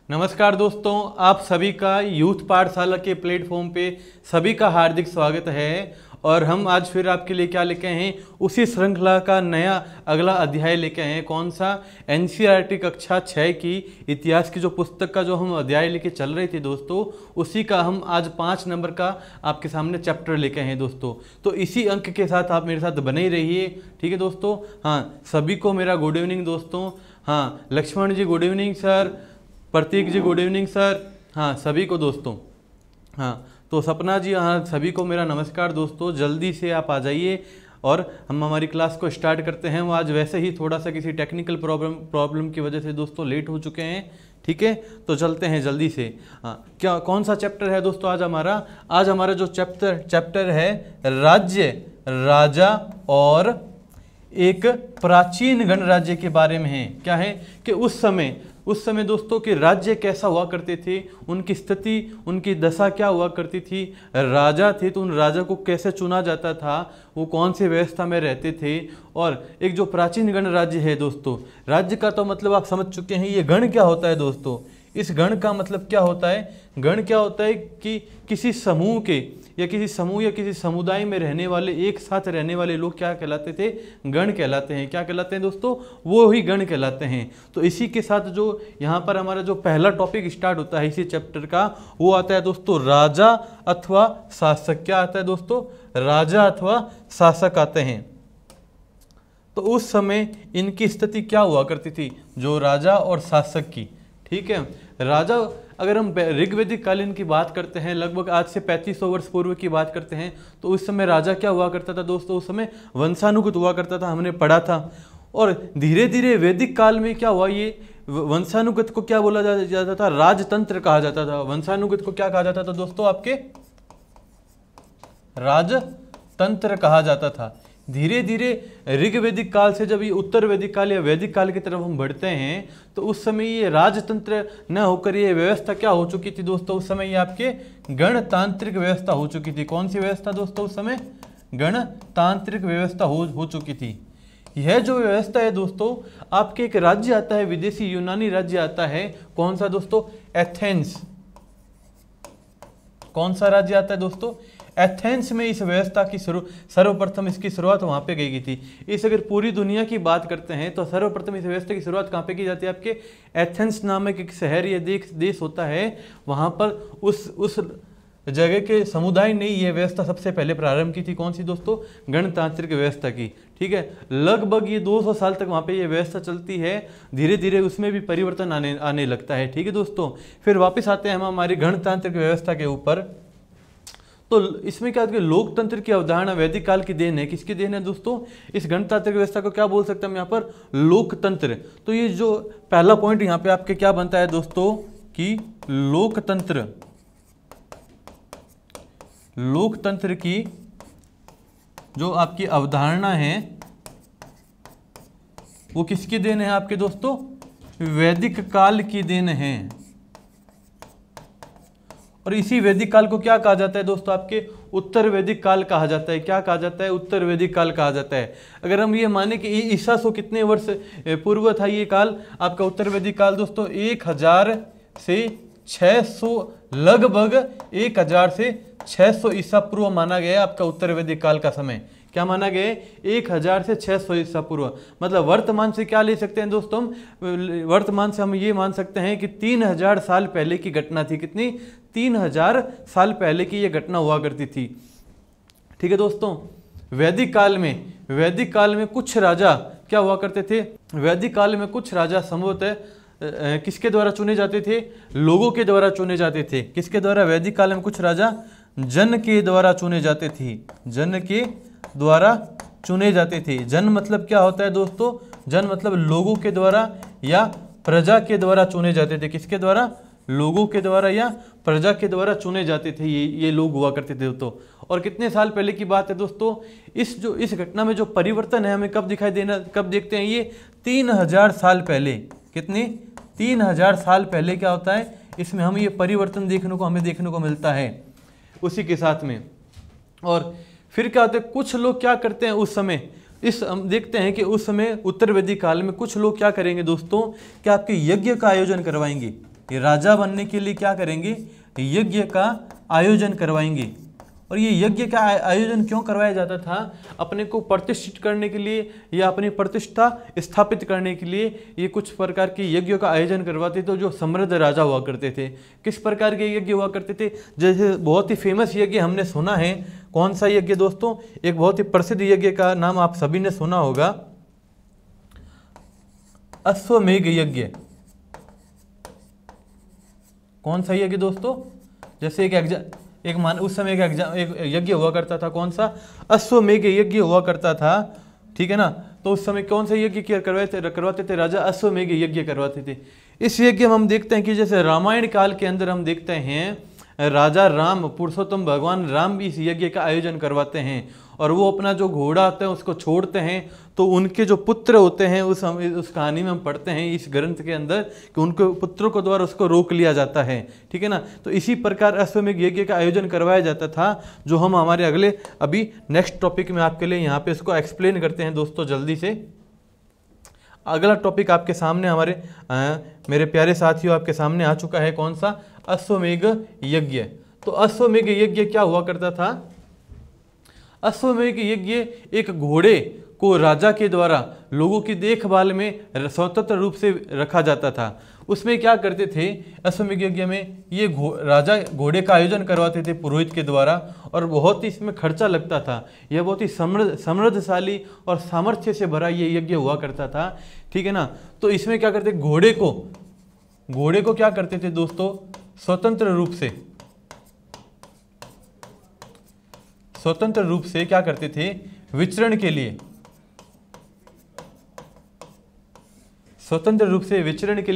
नमस्कार दोस्तों, आप सभी का यूथ पाठशाला के प्लेटफॉर्म पे सभी का हार्दिक स्वागत है। और हम आज फिर आपके लिए क्या लेके आए हैं, उसी श्रृंखला का नया अगला अध्याय लेके आए हैं। कौन सा? एनसीईआरटी कक्षा 6 की इतिहास की जो पुस्तक का जो हम अध्याय लेके चल रहे थे दोस्तों, उसी का हम आज 5 नंबर का आपके सामने चैप्टर लेके आए हैं दोस्तों। तो इसी अंक के साथ आप मेरे साथ बने ही रहिए, ठीक है दोस्तों। हाँ, सभी को मेरा गुड इवनिंग दोस्तों। हाँ, लक्ष्मण जी गुड इवनिंग सर, प्रतीक जी गुड इवनिंग सर। हाँ, सभी को दोस्तों। हाँ, तो सपना जी, हाँ सभी को मेरा नमस्कार दोस्तों। जल्दी से आप आ जाइए और हम हमारी क्लास को स्टार्ट करते हैं। वो आज वैसे ही थोड़ा सा किसी टेक्निकल प्रॉब्लम की वजह से दोस्तों लेट हो चुके हैं, ठीक है। तो चलते हैं जल्दी से। हाँ, क्या कौन सा चैप्टर है दोस्तों आज हमारा? आज हमारा जो चैप्टर है राज्य, राजा और एक प्राचीन गणराज्य के बारे में है। क्या है कि उस समय दोस्तों के राज्य कैसा हुआ करते थे, उनकी स्थिति, उनकी दशा क्या हुआ करती थी। राजा थे तो उन राजा को कैसे चुना जाता था, वो कौन सी व्यवस्था में रहते थे। और एक जो प्राचीन गणराज्य है दोस्तों, राज्य का तो मतलब आप समझ चुके हैं। ये गण क्या होता है दोस्तों? इस गण का मतलब क्या होता है? गण क्या होता है कि किसी समूह के या किसी समुदाय में रहने वाले, एक साथ रहने वाले लोग क्या कहलाते थे? गण कहलाते हैं। क्या कहलाते हैं दोस्तों? वो ही गण कहलाते हैं। तो इसी के साथ जो यहाँ पर हमारा जो पहला टॉपिक स्टार्ट होता है इसी चैप्टर का, वो आता है दोस्तों राजा अथवा शासक। क्या आता है दोस्तों? राजा अथवा शासक आते हैं। तो उस समय इनकी स्थिति क्या हुआ करती थी, जो राजा और शासक की, ठीक है। राजा, अगर हम ऋग्वैदिक कालीन की बात करते हैं, लगभग आज से 3500 वर्ष पूर्व की बात करते हैं, तो उस समय राजा क्या हुआ करता था दोस्तों? उस समय वंशानुगत हुआ करता था, हमने पढ़ा था। और धीरे धीरे वैदिक काल में क्या हुआ, ये वंशानुगत को क्या बोला जाता था? राजतंत्र कहा जाता था। वंशानुगत को क्या कहा जाता था दोस्तों? आपके राजतंत्र कहा जाता था। धीरे धीरे ऋग्वैदिक काल से जब ये उत्तर वैदिक काल या वैदिक काल की तरफ हम बढ़ते हैं, तो उस समय ये राजतंत्र न होकर ये व्यवस्था क्या हो चुकी थी दोस्तों? उस समय ये आपके गणतांत्रिक व्यवस्था हो चुकी थी। कौन सी व्यवस्था दोस्तों? उस समय गणतांत्रिक व्यवस्था हो चुकी थी। यह जो व्यवस्था है दोस्तों, आपके एक राज्य आता है, विदेशी यूनानी राज्य आता है। कौन सा दोस्तों? एथेंस। कौन सा राज्य आता है दोस्तों? एथेंस में इस व्यवस्था की सर्वप्रथम इसकी शुरुआत वहां पे गई थी। इस अगर पूरी दुनिया की बात करते हैं तो सर्वप्रथम इस व्यवस्था की शुरुआत कहाँ पे की जाती है? आपके एथेंस नामक एक शहर या देश होता है, वहां पर उस जगह के समुदाय ने यह व्यवस्था सबसे पहले प्रारंभ की थी। कौन सी दोस्तों? गणतांत्रिक व्यवस्था की, ठीक है। लगभग ये 200 साल तक वहाँ पे ये व्यवस्था चलती है। धीरे धीरे उसमें भी परिवर्तन आने लगता है, ठीक है दोस्तों। फिर वापस आते हैं हम हमारी गणतांत्रिक व्यवस्था के ऊपर। तो इसमें क्या है, लोकतंत्र की अवधारणा वैदिक काल की देन है। किसकी देन है दोस्तों? इस गणतांत्रिक व्यवस्था को क्या बोल सकते हैं हम यहाँ पर? लोकतंत्र। तो ये जो पहला पॉइंट यहाँ पे आपके क्या बनता है दोस्तों कि लोकतंत्र की जो आपकी अवधारणा है वो किसकी देन है आपके दोस्तों? वैदिक काल की देन है। और इसी वैदिक काल को क्या कहा जाता है दोस्तों? आपके उत्तर वैदिक काल कहा जाता है। क्या कहा जाता है? उत्तर वैदिक काल कहा जाता है। अगर हम ये माने कि ईसा से कितने वर्ष पूर्व था ये काल, आपका उत्तर वैदिक काल दोस्तों 1000 से 600, लगभग 1000 से 600 ईसा पूर्व माना गया आपका उत्तर वैदिक काल का समय। क्या माना गया? 1000 से 600 ईसा पूर्व। मतलब वर्तमान से क्या ले सकते हैं दोस्तों हम? वर्तमान से हम ये मान सकते हैं कि 3000 साल पहले की घटना थी। कितनी? 3000 साल पहले की ये घटना हुआ करती थी, ठीक है दोस्तों। वैदिक काल में कुछ राजा क्या हुआ करते थे? वैदिक काल में कुछ राजा संभवतः किसके द्वारा चुने जाते थे? लोगों के द्वारा चुने जाते थे। किसके द्वारा? वैदिक काल में कुछ राजा जन के द्वारा चुने जाते थे। जन के द्वारा चुने जाते थे। जन मतलब क्या होता है दोस्तों? जन मतलब लोगों के द्वारा या प्रजा के द्वारा चुने जाते थे। किसके द्वारा? लोगों के द्वारा या प्रजा के द्वारा चुने जाते थे ये लोग हुआ करते थे दोस्तों। और कितने साल पहले की बात है दोस्तों? इस घटना में जो परिवर्तन है हमें कब देखते हैं? ये 3000 साल पहले। कितने? 3000 साल पहले क्या होता है? इसमें हम ये परिवर्तन हमें देखने को मिलता है उसी के साथ में। और फिर क्या होता है? कुछ लोग क्या करते हैं उस समय, हम देखते हैं कि उस समय उत्तर वैदिक काल में कुछ लोग क्या करेंगे दोस्तों कि आपके यज्ञ का आयोजन करवाएंगे। ये राजा बनने के लिए क्या करेंगे, यज्ञ का आयोजन करवाएंगे। और ये यज्ञ का आयोजन क्यों करवाया जाता था, अपने को प्रतिष्ठित करने के लिए या अपनी प्रतिष्ठा स्थापित करने के लिए ये कुछ प्रकार के यज्ञों का आयोजन करवाते थे जो समृद्ध राजा हुआ करते थे। किस प्रकार के यज्ञ हुआ करते थे, जैसे बहुत ही फेमस यज्ञ हमने सुना है, कौन सा यज्ञ दोस्तों, एक बहुत ही प्रसिद्ध यज्ञ का नाम आप सभी ने सुना होगा, अश्वमेघ यज्ञ। कौन सा यज्ञ दोस्तों, जैसे उस समय एक यज्ञ हुआ करता था, कौन सा, अश्वमेघ यज्ञ हुआ करता था, ठीक है ना। तो उस समय कौन सा यज्ञ करवाते थे, राजा अश्वमेघ यज्ञ करवाते थे। इस यज्ञ में हम देखते हैं कि जैसे रामायण काल के अंदर हम देखते हैं राजा राम, पुरुषोत्तम भगवान राम भी इस यज्ञ का आयोजन करवाते हैं, और वो अपना जो घोड़ा होता है उसको छोड़ते हैं, तो उनके जो पुत्र होते हैं उस कहानी में हम पढ़ते हैं इस ग्रंथ के अंदर कि उनके पुत्रों को द्वारा उसको रोक लिया जाता है, ठीक है ना। तो इसी प्रकार अश्वमेघ यज्ञ का आयोजन करवाया जाता था, जो हम हमारे अगले अभी नेक्स्ट टॉपिक में आपके लिए यहाँ पे इसको एक्सप्लेन करते हैं दोस्तों जल्दी से। अगला टॉपिक आपके सामने मेरे प्यारे साथियों आपके सामने आ चुका है, कौन सा, अश्वमेघ यज्ञ। तो अश्वमेघ यज्ञ क्या हुआ करता था, अश्वमेघ यज्ञ एक घोड़े को राजा के द्वारा लोगों की देखभाल में स्वतंत्र रूप से रखा जाता था। उसमें क्या करते थे, अश्वमेघ यज्ञ में ये राजा घोड़े का आयोजन करवाते थे पुरोहित के द्वारा, और बहुत ही इसमें खर्चा लगता था। यह बहुत ही समृद्धशाली और सामर्थ्य से भरा ये यज्ञ हुआ करता था, ठीक है ना। तो इसमें क्या करते, घोड़े को क्या करते थे दोस्तों, स्वतंत्र रूप से क्या करते थे, विचरण के लिए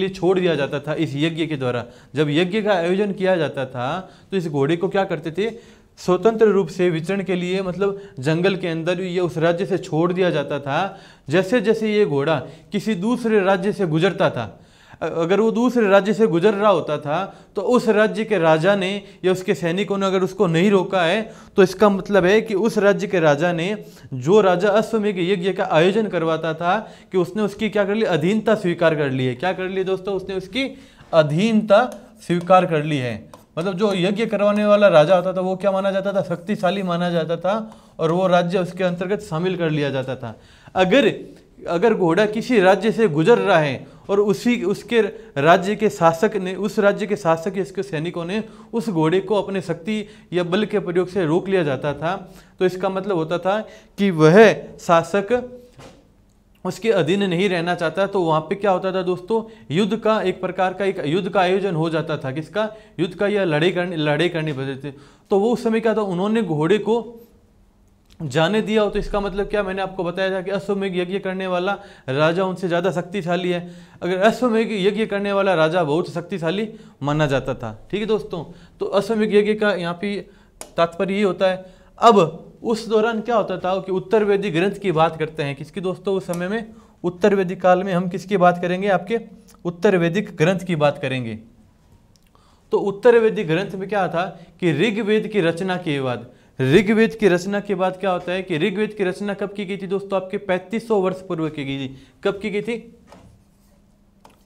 छोड़ दिया जाता था इस यज्ञ के द्वारा। जब यज्ञ का आयोजन किया जाता था तो इस घोड़े को क्या करते थे, स्वतंत्र रूप से विचरण के लिए, मतलब जंगल के अंदर ये उस राज्य से छोड़ दिया जाता था। जैसे जैसे ये घोड़ा किसी दूसरे राज्य से गुजरता था, अगर वो दूसरे राज्य से गुजर रहा होता था तो उस राज्य के राजा ने या उसके सैनिकों ने अगर उसको नहीं रोका है, तो इसका मतलब है कि उस राज्य के राजा ने, जो राजा अश्वमेघ यज्ञ का आयोजन करवाता था, कि उसने उसकी क्या कर ली, अधीनता स्वीकार कर ली है। क्या कर ली दोस्तों, उसने उसकी अधीनता स्वीकार कर ली है। मतलब जो यज्ञ करवाने वाला राजा होता था वो क्या माना जाता था, शक्तिशाली माना जाता था, और वो राज्य उसके अंतर्गत शामिल कर लिया जाता था। अगर घोड़ा किसी राज्य से गुजर रहा है और उसके राज्य के शासक ने, उस राज्य के शासक या उसके सैनिकों ने उस घोड़े को अपने शक्ति या बल के प्रयोग से रोक लिया जाता था, तो इसका मतलब होता था कि वह शासक उसके अधीन नहीं रहना चाहता। तो वहाँ पे क्या होता था दोस्तों, युद्ध का एक प्रकार का युद्ध का आयोजन हो जाता था। किसका, युद्ध का, या लड़ाई करनी पड़ती थी। तो वो उस समय क्या था, उन्होंने घोड़े को जाने दिया हो। तो इसका मतलब क्या, मैंने आपको बताया था कि अश्वमेघ यज्ञ करने वाला राजा उनसे ज़्यादा शक्तिशाली है। अगर अश्वमेघ यज्ञ करने वाला राजा बहुत शक्तिशाली माना जाता था, ठीक है दोस्तों। तो अश्वमेघ यज्ञ का यहाँ पे तात्पर्य ये होता है। अब उस दौरान क्या होता था कि उत्तर वैदिक ग्रंथ की बात करते हैं। किसकी दोस्तों, उस समय में उत्तर वैदिक काल में हम किसकी बात करेंगे, आपके उत्तर वैदिक ग्रंथ की बात करेंगे। तो उत्तर वैदिक ग्रंथ में क्या था कि ऋग्वेद की रचना के बाद क्या होता है कि ऋग्वेद की रचना कब की गई थी दोस्तों, आपके 3500 वर्ष पूर्व की गई थी। कब की गई थी,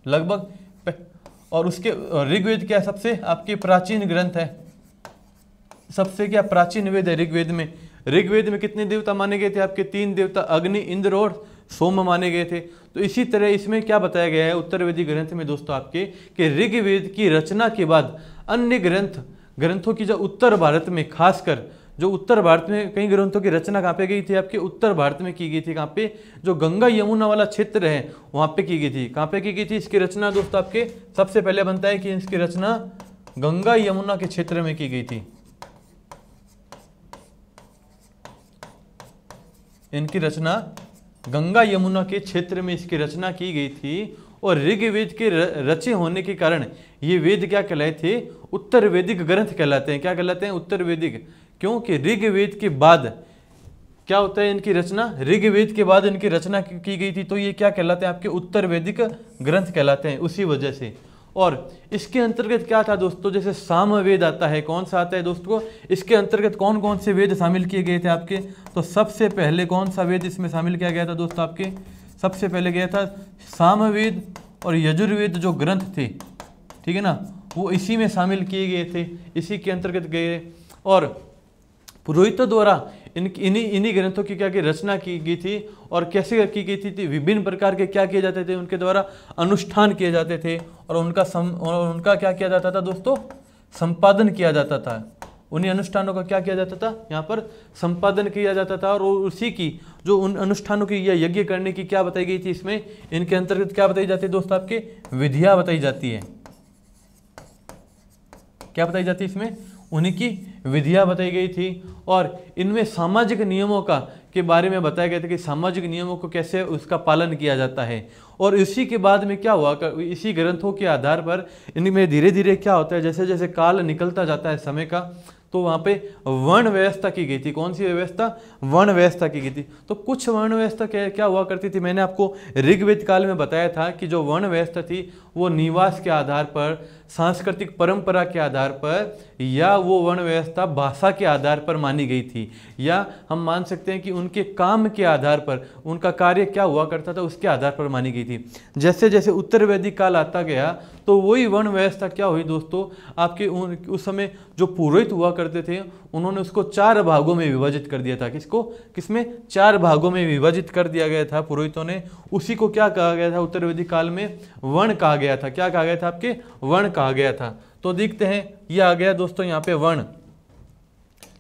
लगभग। और उसके ऋग्वेद क्या सबसे आपके प्राचीन ग्रंथ है, सबसे क्या प्राचीन वेद है ऋग्वेद में। ऋग्वेद में कितने देवता माने गए थे, आपके 3 देवता, अग्नि, इंद्र और सोम माने गए थे। तो इसी तरह इसमें क्या बताया गया है उत्तर वैदिक ग्रंथ में दोस्तों आपके, कि ऋग्वेद की रचना के बाद अन्य ग्रंथों की जो उत्तर भारत में, खासकर जो उत्तर भारत में कई ग्रंथों की रचना कहाँ पे गई थी, आपके उत्तर भारत में की गई थी। कहाँ पे, जो गंगा यमुना वाला क्षेत्र है वहाँ पे की गई थी। कहाँ पे की गई थी इसकी रचना दोस्तों, आपके सबसे पहले बनता है कि इसकी रचना गंगा यमुना के क्षेत्र में की गई थी। इनकी रचना गंगा यमुना के क्षेत्र में इसकी रचना की गई थी। और ऋग्वेद के रचे होने के कारण ये वेद क्या कहलाए थे, उत्तर वैदिक ग्रंथ कहलाते हैं। क्या कहलाते हैं, उत्तर वैदिक। क्योंकि ऋग्वेद के बाद क्या होता है, इनकी रचना, ऋग्वेद के बाद इनकी रचना की गई थी, तो ये क्या कहलाते हैं, आपके उत्तर वैदिक ग्रंथ कहलाते हैं उसी वजह से। और इसके अंतर्गत क्या था दोस्तों, जैसे सामवेद आता है, कौन सा आता है दोस्तों, इसके अंतर्गत कौन कौन से वेद शामिल किए गए थे आपके, तो सबसे पहले कौन सा वेद इसमें शामिल किया गया था दोस्तों, आपके सबसे पहले गया था सामवेद और यजुर्वेद जो ग्रंथ थे, ठीक है ना, वो इसी में शामिल किए गए थे, इसी के अंतर्गत गए। और पुरोहितों द्वारा इन्हीं ग्रंथों की क्या की रचना की गई थी और कैसे की गई थी, विभिन्न प्रकार के क्या किए जाते थे, उनके द्वारा अनुष्ठान किए जाते थे और उनका क्या किया जाता था दोस्तों, संपादन किया जाता था। उन्हीं अनुष्ठानों का क्या किया जाता था, यहाँ पर संपादन किया जाता था। और उसी की जो उन अनुष्ठानों की या यज्ञ करने की क्या बताई गई थी, इसमें इनके अंतर्गत क्या बताई जाती है दोस्तों, आपके विधियां बताई जाती है। क्या बताई जाती है इसमें, उन्हीं की विधियां बताई गई थी। और इनमें सामाजिक नियमों का के बारे में बताया गया था कि सामाजिक नियमों को कैसे उसका पालन किया जाता है। और इसी के बाद में क्या हुआ, इसी ग्रंथों के आधार पर इनमें धीरे धीरे क्या होता है, जैसे जैसे काल निकलता जाता है समय का, तो वहाँ पे वर्ण व्यवस्था की गई थी। कौन सी व्यवस्था, वर्ण व्यवस्था की गई थी। तो कुछ वर्ण व्यवस्था क्या हुआ करती थी, मैंने आपको ऋग्वेद काल में बताया था कि जो वर्ण व्यवस्था थी वो निवास के आधार पर, सांस्कृतिक परंपरा के आधार पर, या वो वर्ण व्यवस्था भाषा के आधार पर मानी गई थी, या हम मान सकते हैं कि उनके काम के आधार पर, उनका कार्य क्या हुआ करता था उसके आधार पर मानी गई थी। जैसे जैसे उत्तर वैदिक काल आता गया तो वही वर्ण व्यवस्था क्या हुई दोस्तों, आपके उस समय जो पुरोहित हुआ करते थे उन्होंने उसको 4 भागों में विभाजित कर दिया था। किसको, किसमें, 4 भागों में विभाजित कर दिया गया था पुरोहितों ने। उसी को क्या कहा गया था उत्तर वैदिक काल में, वर्ण कहा गया था। क्या कहा गया था, आपके वर्ण कहा गया था। तो देखते हैं, ये आ गया दोस्तों यहाँ पे वर्ण।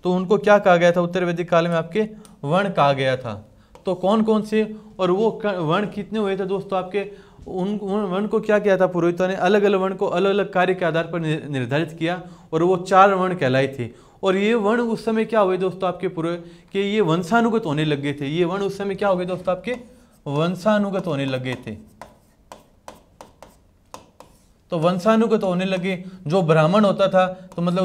तो उनको क्या कहा गया था उत्तर वैदिक काल में, आपके वर्ण कहा गया था। तो कौन कौन से और वो वर्ण कितने हुए थे दोस्तों, आपके उन वर्ण को क्या किया था पुरोहितों ने, अलग अलग वर्ण को अलग अलग कार्य के आधार पर निर्धारित किया और वो 4 वर्ण कहलाए थे। और ये वर्ण उस समय क्या हुए दोस्तों, आपके पुरोहित के ये वंशानुगत होने लग गए थे। ये वर्ण उस समय क्या हो गए दोस्तों, आपके वंशानुगत होने लग गए थे। तो वंशानुगत होने लगे। जो ब्राह्मण होता था तो मतलब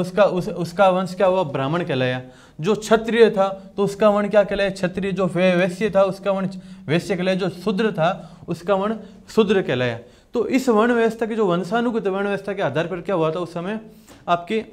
उसका वंश क्या हुआ, ब्राह्मण कहलाया। जो क्षत्रिय था तो उसका वर्ण क्या कहलाया, क्षत्रिय। जो वैश्य था उसका वर्ण वैश्य कहलाया। जो शूद्र था उसका वर्ण शूद्र कहलाया। तो इस वर्ण व्यवस्था की, जो वंशानुगत वर्ण व्यवस्था के आधार पर क्या हुआ था उस समय, आपके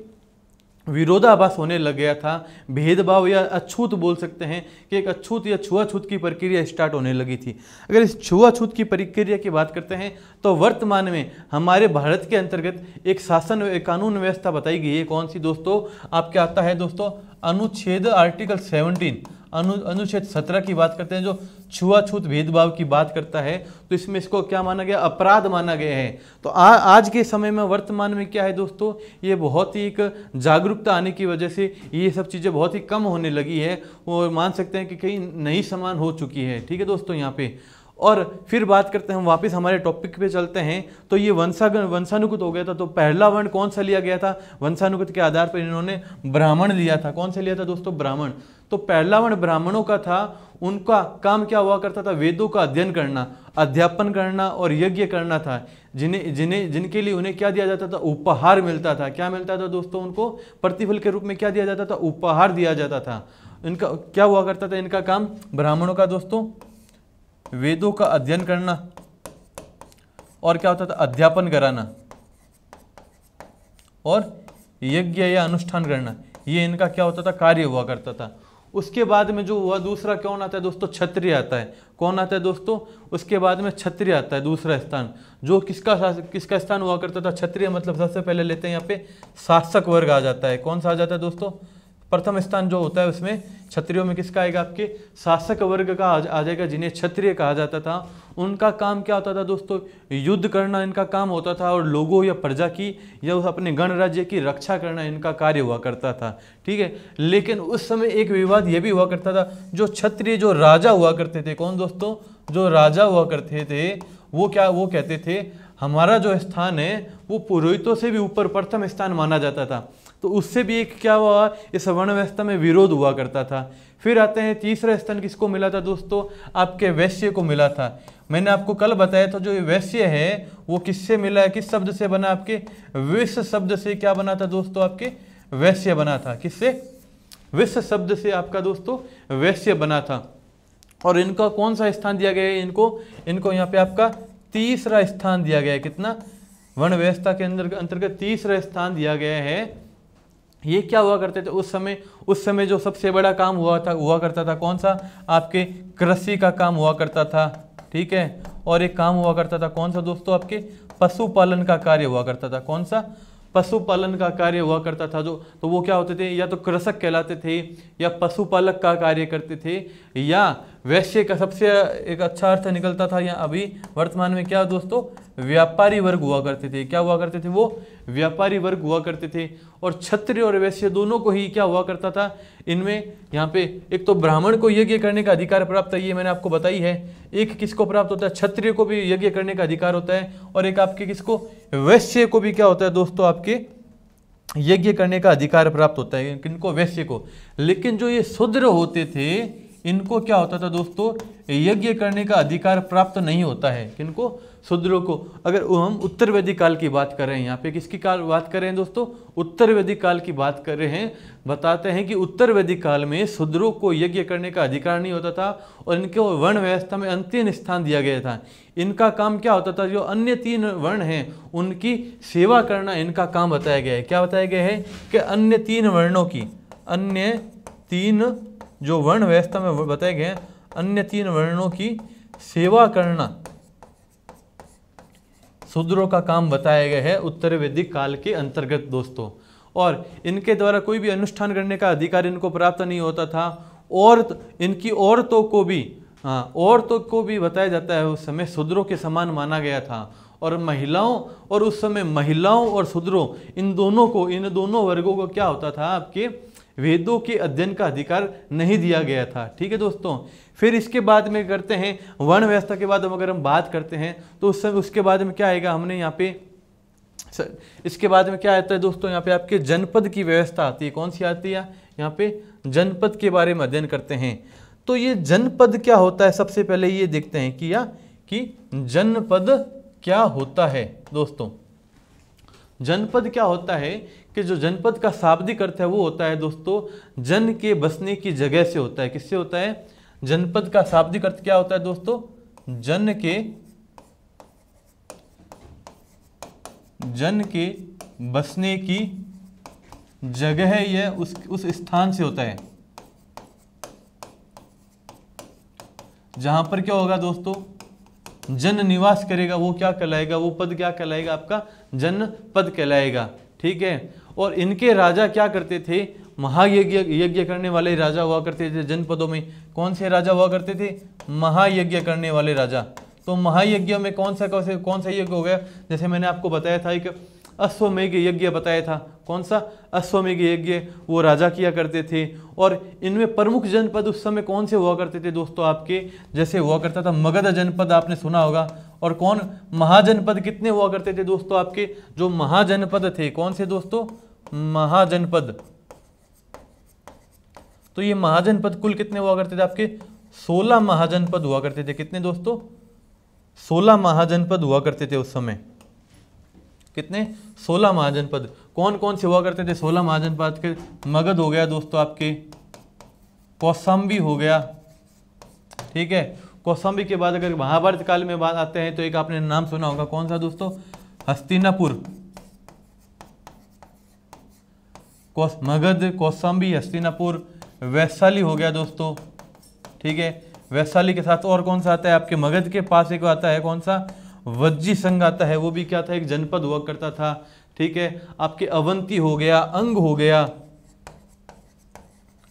विरोधाभास होने लग गया था। भेदभाव या अछूत बोल सकते हैं कि एक अछूत या छुआछूत की प्रक्रिया स्टार्ट होने लगी थी। अगर इस छुआछूत की प्रक्रिया की बात करते हैं तो वर्तमान में हमारे भारत के अंतर्गत एक शासन, एक कानून व्यवस्था बताई गई है। कौन सी दोस्तों, आपके आता है दोस्तों अनुच्छेद आर्टिकल 17, अनुच्छेद 17 की बात करते हैं, जो छुआछूत भेदभाव की बात करता है। तो इसमें इसको क्या माना गया, अपराध माना गया है। तो आज के समय में वर्तमान में क्या है दोस्तों, ये बहुत ही एक जागरूकता आने की वजह से ये सब चीज़ें बहुत ही कम होने लगी है और मान सकते हैं कि कहीं नई समान हो चुकी है। ठीक है दोस्तों यहाँ पे। और फिर बात करते हैं, हम वापस हमारे टॉपिक पे चलते हैं। तो ये वंशानुगत हो गया था। तो पहला वर्ण कौन सा लिया गया था, वंशानुगत के आधार पर इन्होंने ब्राह्मण लिया था। कौन सा लिया था दोस्तों, ब्राह्मण। तो पहला वर्ण ब्राह्मणों का था। उनका काम क्या हुआ करता था, वेदों का अध्ययन करना, अध्यापन करना और यज्ञ करना था। जिनके लिए उन्हें क्या दिया जाता था, उपहार मिलता था। क्या मिलता था दोस्तों, उनको प्रतिफल के रूप में क्या दिया जाता था, उपहार दिया जाता था। इनका क्या हुआ करता था, इनका काम ब्राह्मणों का दोस्तों वेदों का अध्ययन करना और क्या होता था, अध्यापन कराना और यज्ञ या अनुष्ठान करना। ये इनका क्या होता था, कार्य हुआ करता था। उसके बाद में जो हुआ दूसरा कौन आता है दोस्तों, क्षत्रिय आता है। कौन आता है दोस्तों, उसके बाद में क्षत्रिय आता है दूसरा स्थान। जो किसका स्थान हुआ करता था, क्षत्रिय। मतलब सबसे पहले लेते हैं यहाँ पे शासक वर्ग आ जाता है। कौन सा आ जाता है दोस्तों, प्रथम स्थान जो होता है उसमें क्षत्रियों में किसका आएगा, आपके शासक वर्ग का आ जाएगा, जिन्हें क्षत्रिय कहा जाता था। उनका काम क्या होता था दोस्तों, युद्ध करना इनका काम होता था और लोगों या प्रजा की या अपने गणराज्य की रक्षा करना इनका कार्य हुआ करता था। ठीक है। लेकिन उस समय एक विवाद यह भी हुआ करता था, जो क्षत्रिय जो राजा हुआ करते थे, कौन दोस्तों, जो राजा हुआ करते थे, वो कहते थे हमारा जो स्थान है वो पुरोहितों से भी ऊपर प्रथम स्थान माना जाता था। तो उससे भी एक क्या हुआ, इस वर्ण व्यवस्था में विरोध हुआ करता था। फिर आते हैं तीसरा स्थान किसको मिला था दोस्तों, आपके वैश्य को मिला था। मैंने आपको कल बताया था जो वैश्य है वो किससे मिला है, किस शब्द से बना, आपके विश्व शब्द से क्या बना था दोस्तों, आपके वैश्य बना था। किससे, विश्व शब्द से आपका दोस्तों वैश्य बना था। और इनका कौन सा स्थान दिया गया है, इनको यहाँ पे आपका तीसरा स्थान दिया गया है। कितना, वर्ण व्यवस्था के अंतर्गत तीसरा स्थान दिया गया है। ये क्या हुआ करते थे उस समय जो सबसे बड़ा काम हुआ करता था कौन सा, आपके कृषि का काम हुआ करता था। ठीक है। और एक काम हुआ करता था कौन सा दोस्तों, आपके पशुपालन का कार्य हुआ करता था। कौन सा? पशुपालन का कार्य हुआ करता था जो, तो वो क्या होते थे? या तो कृषक कहलाते थे, या पशुपालक का कार्य करते थे, या वैश्य का सबसे एक अच्छा अर्थ निकलता था। या अभी वर्तमान में क्या दोस्तों? व्यापारी वर्ग हुआ करते थे। क्या हुआ करते थे? वो व्यापारी वर्ग हुआ करते थे। और क्षत्रिय और वैश्य दोनों को ही क्या हुआ करता था? इनमें यहाँ पे एक तो ब्राह्मण को यज्ञ करने का अधिकार प्राप्त है, ये मैंने आपको बताई है। एक किसको प्राप्त होता है? क्षत्रिय को भी यज्ञ करने का अधिकार होता है। और एक आपके किसको? वैश्य को भी क्या होता है दोस्तों? आपके यज्ञ करने का अधिकार प्राप्त होता है। किनको? वैश्य को। लेकिन जो ये शूद्र होते थे, इनको क्या होता था दोस्तों? यज्ञ करने का अधिकार प्राप्त नहीं होता है। किनको? शूद्रों को। अगर हम उत्तर वैदिक काल की बात कर रहे हैं, यहाँ पे किसकी काल बात कर रहे हैं दोस्तों? उत्तर वैदिक काल की बात कर रहे हैं। बताते हैं कि उत्तर वैदिक काल में शूद्रों को यज्ञ करने का अधिकार नहीं होता था और इनको वर्ण व्यवस्था में अंतिम स्थान दिया गया था। इनका काम क्या होता था? जो अन्य 3 वर्ण हैं उनकी सेवा करना इनका काम बताया गया है। क्या बताया गया है? कि अन्य 3 वर्णों की, अन्य 3 जो वर्ण व्यवस्था में बताए गए हैं, अन्य 3 वर्णों की सेवा करना शूद्रों का काम बताया गया है उत्तर वैदिक काल के अंतर्गत दोस्तों। और इनके द्वारा कोई भी अनुष्ठान करने का अधिकार इनको प्राप्त नहीं होता था। और इनकी औरतों को भी, औरतों को भी बताया जाता है उस समय शूद्रों के समान माना गया था। और महिलाओं, और उस समय महिलाओं और शूद्रों, इन दोनों वर्गों को क्या होता था? आपके वेदों के अध्ययन का अधिकार नहीं दिया गया था। ठीक है दोस्तों। फिर इसके बाद में करते हैं वर्ण व्यवस्था के बाद अगर हम बात करते हैं तो उस समय उसके बाद में क्या आएगा? हमने यहाँ पे इसके बाद में क्या आता है दोस्तों? यहाँ पे आपके जनपद की व्यवस्था आती है। कौन सी आती है? यहाँ पे जनपद के बारे में अध्ययन करते हैं। तो ये जनपद क्या होता है? सबसे पहले ये देखते हैं कि जनपद क्या होता है दोस्तों। जनपद क्या होता है? कि जो जनपद का शाब्दिक अर्थ है वो होता है दोस्तों जन के बसने की जगह से होता है। किससे होता है? जनपद का शाब्दिक अर्थ क्या होता है दोस्तों? जन के बसने की जगह है, यह उस स्थान से होता है जहां पर क्या होगा दोस्तों? जन निवास करेगा। वो क्या कहलाएगा? वो पद क्या कहलाएगा? आपका जनपद कहलाएगा। ठीक है। और इनके राजा क्या करते थे? महायज्ञ करने वाले राजा हुआ करते थे जनपदों में। कौन से राजा हुआ करते थे? महायज्ञ करने वाले राजा। तो महायज्ञ में कौन सा यज्ञ हो गया? जैसे मैंने आपको बताया था, एक अश्वमेघ यज्ञ बताया था। कौन सा? अश्वमेघ यज्ञ वो राजा किया करते थे। और इनमें प्रमुख जनपद उस समय कौन से हुआ करते थे दोस्तों? आपके जैसे हुआ करता था मगध जनपद, आपने सुना होगा। और कौन? महाजनपद कितने हुआ करते थे दोस्तों? आपके जो महाजनपद थे, कौन से दोस्तों? महाजनपद। तो ये महाजनपद कुल कितने हुआ करते थे? आपके 16 महाजनपद हुआ करते थे। कितने दोस्तों? 16 महाजनपद हुआ करते थे उस समय। कितने? 16 महाजनपद। कौन कौन से हुआ करते थे 16 महाजनपद के? मगध हो गया दोस्तों, आपके कौशाम्बी हो गया। ठीक है। कौशाम्बी के बाद अगर महाभारत काल में बात आते हैं तो एक आपने नाम सुना होगा। कौन सा दोस्तों? हस्तिनापुर। मगध, कौशाम्बी, हस्तिनापुर, वैशाली हो गया दोस्तों। ठीक है। वैशाली के साथ और कौन सा आता है? आपके मगध के पास एक आता है, कौन सा? वज्जी संघ आता है। वो भी क्या था? एक जनपद हुआ करता था। ठीक है। आपके अवंती हो गया, अंग हो गया,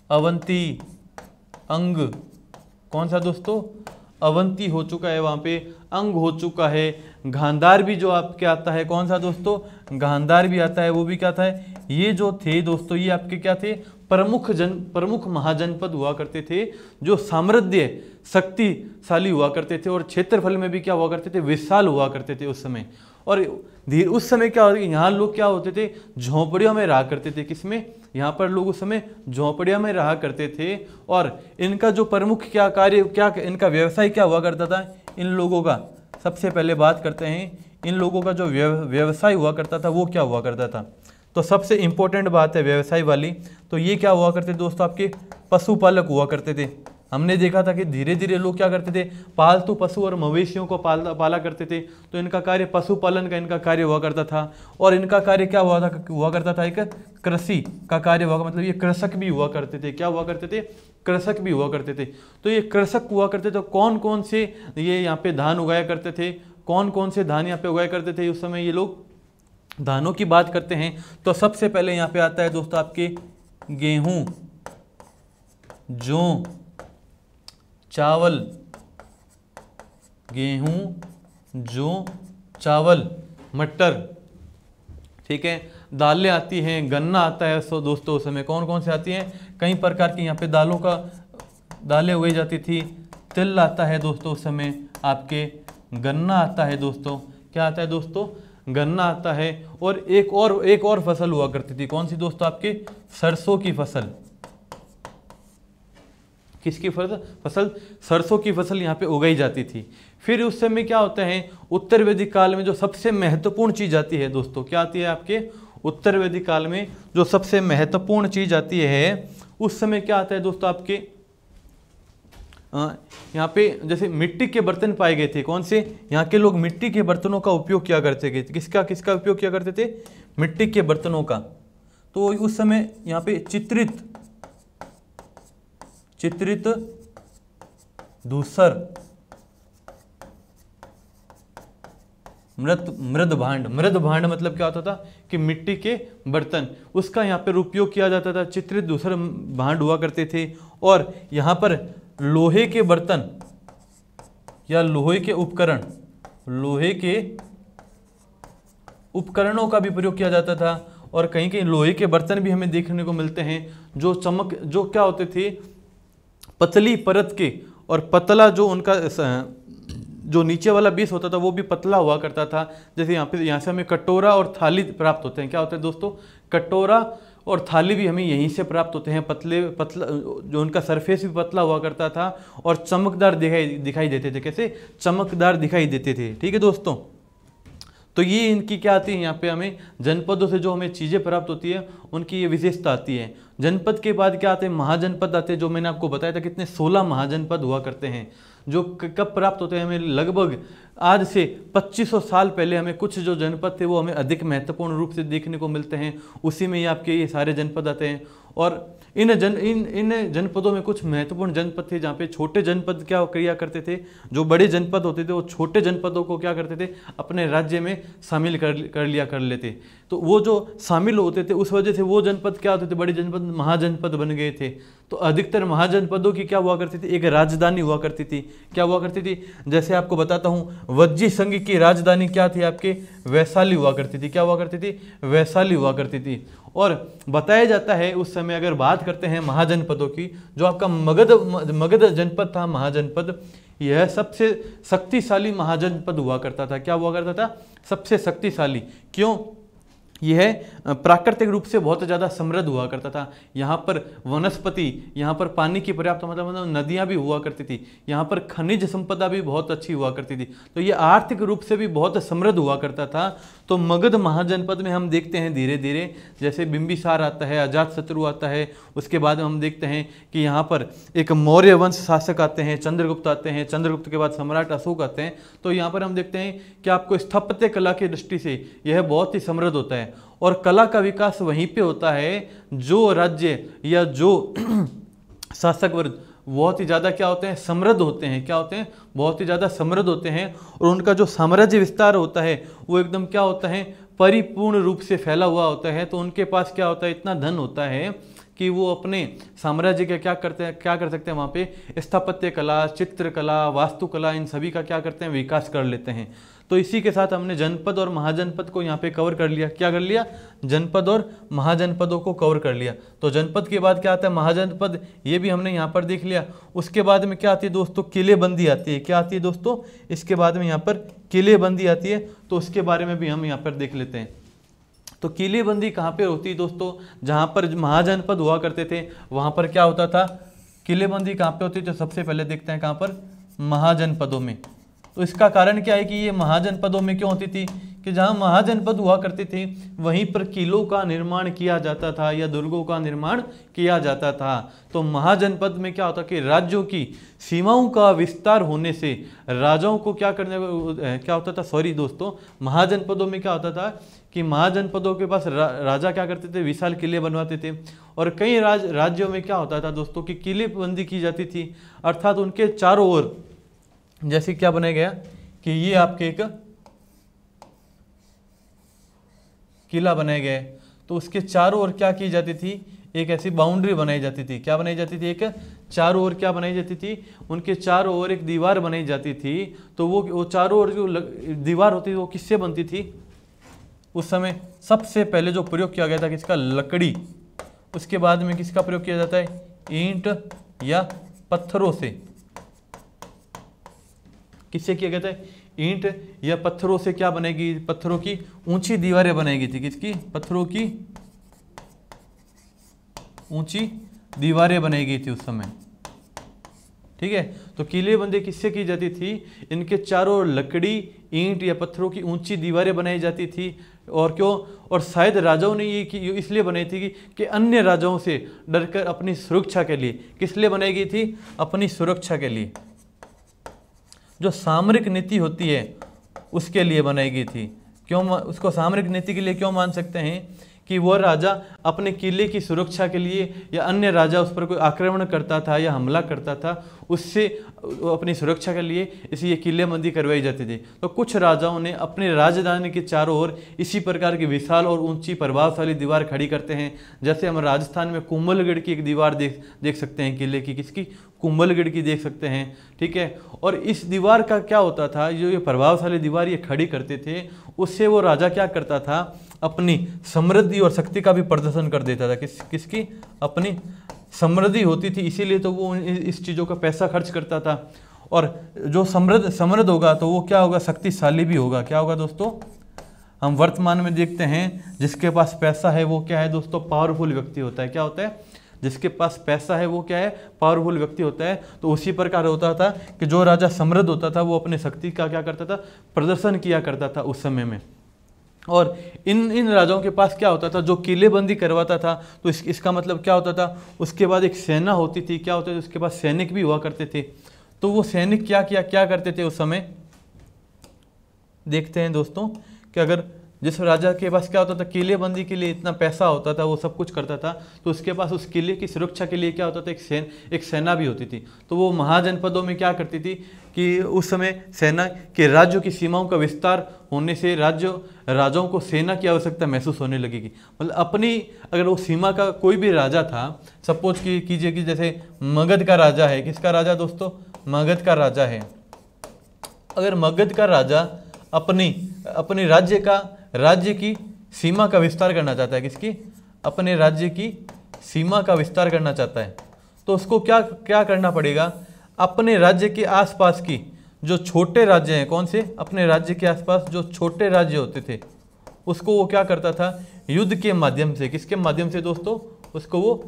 अवंती, अंग। कौन सा दोस्तों? अवंती हो चुका है, वहां पे अंग हो चुका है। गांधार भी जो आपके आता है, कौन सा दोस्तों? गांधार भी आता है। वो भी क्या था? ये जो थे दोस्तों, ये आपके क्या थे? प्रमुख महाजनपद हुआ करते थे, जो सामर्थ्य शक्तिशाली हुआ करते थे और क्षेत्रफल में भी क्या हुआ करते थे? विशाल हुआ करते थे उस समय। और उस समय क्या होता है? यहाँ लोग क्या होते थे? झोंपड़ियों में रहा करते थे। किसमें? यहाँ पर लोग उस समय झोंपड़ियों में रहा करते थे। और इनका जो प्रमुख क्या कार्य, क्या इनका व्यवसाय क्या हुआ करता था? इन लोगों का सबसे पहले बात करते हैं। इन लोगों का जो व्यवसाय हुआ करता था वो क्या हुआ करता था? तो सबसे इंपॉर्टेंट बात है व्यवसाय वाली। तो ये क्या हुआ करते दोस्तों? आपके पशुपालक हुआ करते थे। हमने देखा था कि धीरे धीरे लोग क्या करते थे? पालतू पशु और मवेशियों को पाला करते थे। तो इनका कार्य पशुपालन का इनका कार्य हुआ करता था। और इनका कार्य क्या हुआ करता था? एक कृषि का कार्य हुआ, मतलब ये कृषक भी हुआ करते थे। क्या हुआ करते थे? कृषक भी हुआ करते थे। तो ये कृषक हुआ करते थे। कौन कौन से ये यहाँ पे धान उगाया करते थे? कौन कौन से धान यहाँ पे उगाया करते थे उस समय ये लोग। धानों की बात करते हैं तो सबसे पहले यहाँ पे आता है दोस्तों आपके गेहूं, जौ, चावल, गेहूं, जौ, चावल, मटर, ठीक है। दालें आती हैं, गन्ना आता है। सो दोस्तों उस समय कौन कौन से आती हैं, कई प्रकार की यहाँ पे दालें उगाई जाती थी। तिल आता है दोस्तों उस समय, आपके गन्ना आता है दोस्तों, क्या आता है दोस्तों, गन्ना आता है। और एक और फसल हुआ करती थी, कौन सी दोस्तों, आपके सरसों की फसल। किसकी फसल, सरसों की फसल यहाँ पे उगाई जाती थी। फिर उस समय क्या होता है, उत्तर वैदिक काल में जो सबसे महत्वपूर्ण चीज आती है दोस्तों, क्या आती है आपके उत्तर वैदिक काल में जो सबसे महत्वपूर्ण चीज आती है, उस समय क्या आता है दोस्तों आपके यहाँ पे जैसे मिट्टी के बर्तन पाए गए थे। कौन से, यहाँ के लोग मिट्टी के बर्तनों का उपयोग किया करते थे। किसका किसका उपयोग किया करते थे, मिट्टी के बर्तनों का। तो उस समय यहाँ पे चित्रित धूसर, मृद भांड मतलब क्या होता था कि मिट्टी के बर्तन, उसका यहाँ पर उपयोग किया जाता था। चित्रित धूसर भांड हुआ करते थे। और यहाँ पर लोहे के बर्तन या लोहे के उपकरणों का भी प्रयोग किया जाता था। और कहीं कहीं लोहे के बर्तन भी हमें देखने को मिलते हैं जो क्या होते थे, पतली परत के, और पतला जो उनका जो नीचे वाला बेस होता था वो भी पतला हुआ करता था। जैसे यहाँ से हमें कटोरा और थाली प्राप्त होते हैं। क्या होते हैं दोस्तों, कटोरा और थाली भी हमें यहीं से प्राप्त होते हैं। पतला जो उनका सरफेस भी पतला हुआ करता था और चमकदार दिखाई देते थे। कैसे, चमकदार दिखाई देते थे। ठीक है दोस्तों, तो ये इनकी क्या आती है, यहाँ पे हमें जनपदों से जो हमें चीज़ें प्राप्त होती है उनकी ये विशेषता आती है। जनपद के बाद क्या आते हैं, महाजनपद आते हैं। जो मैंने आपको बताया था कितने 16 महाजनपद हुआ करते हैं, जो कब प्राप्त होते हैं हमें, लगभग आज से 2500 साल पहले हमें कुछ जो जनपद थे वो हमें अधिक महत्वपूर्ण रूप से देखने को मिलते हैं। उसी में ये आपके ये सारे जनपद आते हैं। और इन जनपदों में कुछ महत्वपूर्ण जनपद थे जहाँ पे छोटे जनपद क्या किया करते थे, जो बड़े जनपद होते थे वो छोटे जनपदों को क्या करते थे, अपने राज्य में शामिल कर लिया कर लेते। तो वो जो शामिल होते थे उस वजह से वो जनपद क्या होते थे, बड़े जनपद महाजनपद बन गए थे। तो अधिकतर महाजनपदों की क्या हुआ करती थी, एक राजधानी हुआ करती थी। क्या हुआ करती थी, जैसे आपको बताता हूँ, वज्जी संघ की राजधानी क्या थी, आपके वैशाली हुआ करती थी। क्या हुआ करती थी, वैशाली हुआ करती थी। और बताया जाता है उस समय, अगर बात करते हैं महाजनपदों की, जो आपका मगध जनपद था, महाजनपद, यह सबसे शक्तिशाली महाजनपद हुआ करता था। क्या हुआ करता था, सबसे शक्तिशाली। क्यों, यह प्राकृतिक रूप से बहुत ज़्यादा समृद्ध हुआ करता था। यहाँ पर वनस्पति, यहाँ पर पानी की पर्याप्त मतलब नदियाँ भी हुआ करती थी। यहाँ पर खनिज संपदा भी बहुत अच्छी हुआ करती थी। तो ये आर्थिक रूप से भी बहुत समृद्ध हुआ करता था। तो मगध महाजनपद में हम देखते हैं धीरे धीरे, जैसे बिंबिसार आता है, अजातशत्रु आता है, उसके बाद हम देखते हैं कि यहाँ पर एक मौर्य वंश शासक आते हैं, चंद्रगुप्त आते हैं, चंद्रगुप्त के बाद सम्राट अशोक आते हैं। तो यहाँ पर हम देखते हैं कि आपको स्थापत्य कला की दृष्टि से यह बहुत ही समृद्ध होता है। और कला का विकास वहीं पे होता है जो राज्य या जो शासक वर्ग बहुत ही ज़्यादा क्या होते हैं, समृद्ध होते हैं। क्या होते हैं, बहुत ही ज़्यादा समृद्ध होते हैं। और उनका जो साम्राज्य विस्तार होता है वो एकदम क्या होता है, परिपूर्ण रूप से फैला हुआ होता है। तो उनके पास क्या होता है, इतना धन होता है कि वो अपने साम्राज्य का क्या कर सकते हैं, वहाँ पे स्थापत्य कला, चित्रकला, वास्तुकला, इन सभी का क्या करते हैं, विकास कर लेते हैं। तो इसी के साथ हमने जनपद और महाजनपद को यहाँ पे कवर कर लिया। क्या कर लिया, जनपद और महाजनपदों को कवर कर लिया। तो जनपद के बाद क्या आता है, महाजनपद, ये भी हमने यहाँ पर देख लिया। उसके बाद में क्या आती है दोस्तों, किलेबंदी आती है। क्या आती है दोस्तों, इसके बाद में यहाँ पर किलेबंदी आती है। तो उसके बारे में भी हम यहाँ पर देख लेते हैं। तो किलेबंदी कहाँ पे होती है दोस्तों, जहाँ पर महाजनपद हुआ करते थे वहाँ पर क्या होता था, किलेबंदी कहाँ पे होती है। तो सबसे पहले देखते हैं कहाँ पर, महाजनपदों में। तो इसका कारण क्या है कि ये महाजनपदों में क्यों होती थी, कि जहाँ महाजनपद हुआ करते थे वहीं पर किलों का निर्माण किया जाता था या दुर्गों का निर्माण किया जाता था। तो महाजनपद में क्या होता कि राज्यों की सीमाओं का विस्तार होने से राजाओं को क्या होता था, सॉरी दोस्तों, महाजनपदों में क्या होता था कि महाजनपदों के पास राजा क्या करते थे, विशाल किले बनवाते थे। और कई राज्यों में क्या होता था दोस्तों कि किलेबंदी की जाती थी, अर्थात उनके चारों ओर, जैसे क्या बनाया गया कि ये आपके एक किला बनाए गए, तो उसके चारों ओर क्या की जाती थी, एक ऐसी बाउंड्री बनाई जाती थी। क्या बनाई जाती थी, एक चारों ओर क्या बनाई जाती थी, उनके चारों ओर एक दीवार बनाई जाती थी। तो वो चारों ओर जो दीवार होती थी वो किससे बनती थी, उस समय सबसे पहले जो प्रयोग किया गया था किसका, लकड़ी। उसके बाद में किसका प्रयोग किया जाता है, ईंट या पत्थरों से। किससे किया गया था, ईंट या पत्थरों से क्या बनेगी, पत्थरों की ऊंची दीवारें बनाई थी। किसकी, पत्थरों की ऊंची दीवारें बनाई गई थी उस समय। ठीक है, तो किलेबंदी किससे की जाती थी, इनके चारों ओर लकड़ी, ईंट या पत्थरों की ऊंची दीवारें बनाई जाती थी। और क्यों, और शायद राजाओं ने ये इसलिए बनाई थी कि अन्य राजाओं से डरकर अपनी सुरक्षा के लिए। किस लिए बनाई गई थी, अपनी सुरक्षा के लिए। जो सामरिक नीति होती है उसके लिए बनाई गई थी। क्यों उसको सामरिक नीति के लिए क्यों मान सकते हैं, कि वह राजा अपने किले की सुरक्षा के लिए या अन्य राजा उस पर कोई आक्रमण करता था या हमला करता था, उससे अपनी सुरक्षा के लिए इसलिए किलेबंदी करवाई जाती थी। तो कुछ राजाओं ने अपनी राजधानी के चारों ओर इसी प्रकार की विशाल और ऊंची प्रभावशाली दीवार खड़ी करते हैं। जैसे हम राजस्थान में कुंभलगढ़ की एक दीवार देख सकते हैं, किले की, किसकी, कुंभलगढ़ की देख सकते हैं। ठीक है, और इस दीवार का क्या होता था, जो ये प्रभावशाली दीवार ये खड़ी करते थे, उससे वो राजा क्या करता था, अपनी समृद्धि और शक्ति का भी प्रदर्शन कर देता था। किसकी, अपनी समृद्धि होती थी, इसीलिए तो वो इस चीज़ों का पैसा खर्च करता था। और जो समृद्ध होगा तो वो क्या होगा, शक्तिशाली भी होगा। क्या होगा दोस्तों, हम वर्तमान में देखते हैं जिसके पास पैसा है वो क्या है दोस्तों, पावरफुल व्यक्ति होता है। क्या होता है, जिसके पास पैसा है वो क्या है, पावरफुल व्यक्ति होता है। तो उसी प्रकार होता था कि जो राजा समृद्ध होता था वो अपने शक्ति का क्या करता था, प्रदर्शन किया करता था उस समय में। और इन राजाओं के पास क्या होता था, जो किलेबंदी करवाता था, तो इसका मतलब क्या होता था, उसके बाद एक सेना होती थी। क्या होता था, उसके पास सैनिक भी हुआ करते थे। तो वो सैनिक क्या करते थे उस समय, देखते हैं दोस्तों, कि अगर जिस राजा के पास क्या होता था, किलेबंदी के लिए इतना पैसा होता था, वो सब कुछ करता था, तो उसके पास उस किले की सुरक्षा के लिए क्या होता था, एक सेना भी होती थी। तो वो महाजनपदों में क्या करती थी कि उस समय सेना के राज्यों की सीमाओं का विस्तार होने से राजाओं को सेना की आवश्यकता महसूस होने लगेगी। मतलब अपनी, अगर वो सीमा का कोई भी राजा था, सपोज कीजिए कि जैसे मगध का राजा है। किसका राजा दोस्तों, मगध का राजा है। अगर मगध का राजा अपने राज्य की सीमा का विस्तार करना चाहता है, किसकी, अपने राज्य की सीमा का विस्तार करना चाहता है, तो उसको क्या करना पड़ेगा, अपने राज्य के आसपास की जो छोटे राज्य हैं, कौन से, अपने राज्य के आसपास जो छोटे राज्य होते थे, उसको वो क्या करता था, युद्ध के माध्यम से। किसके माध्यम से दोस्तों, उसको वो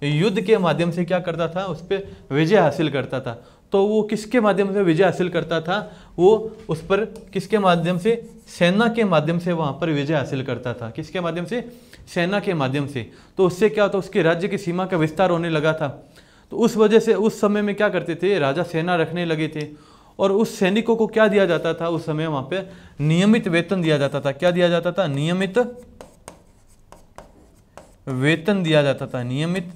युद्ध के माध्यम से क्या करता था, उस पर विजय हासिल करता था। तो वो किसके माध्यम से विजय हासिल करता था, वो उस पर किसके माध्यम से, सेना के माध्यम से वहाँ पर विजय हासिल करता था। किसके माध्यम से, सेना के माध्यम से। तो उससे क्या होता, उसके राज्य की सीमा का विस्तार होने लगा था। तो उस वजह से उस समय में क्या करते थे, राजा सेना रखने लगे थे। और उस सैनिकों को क्या दिया जाता था उस समय, वहाँ पे नियमित वेतन दिया जाता था। क्या दिया जाता था, नियमित वेतन दिया जाता था। नियमित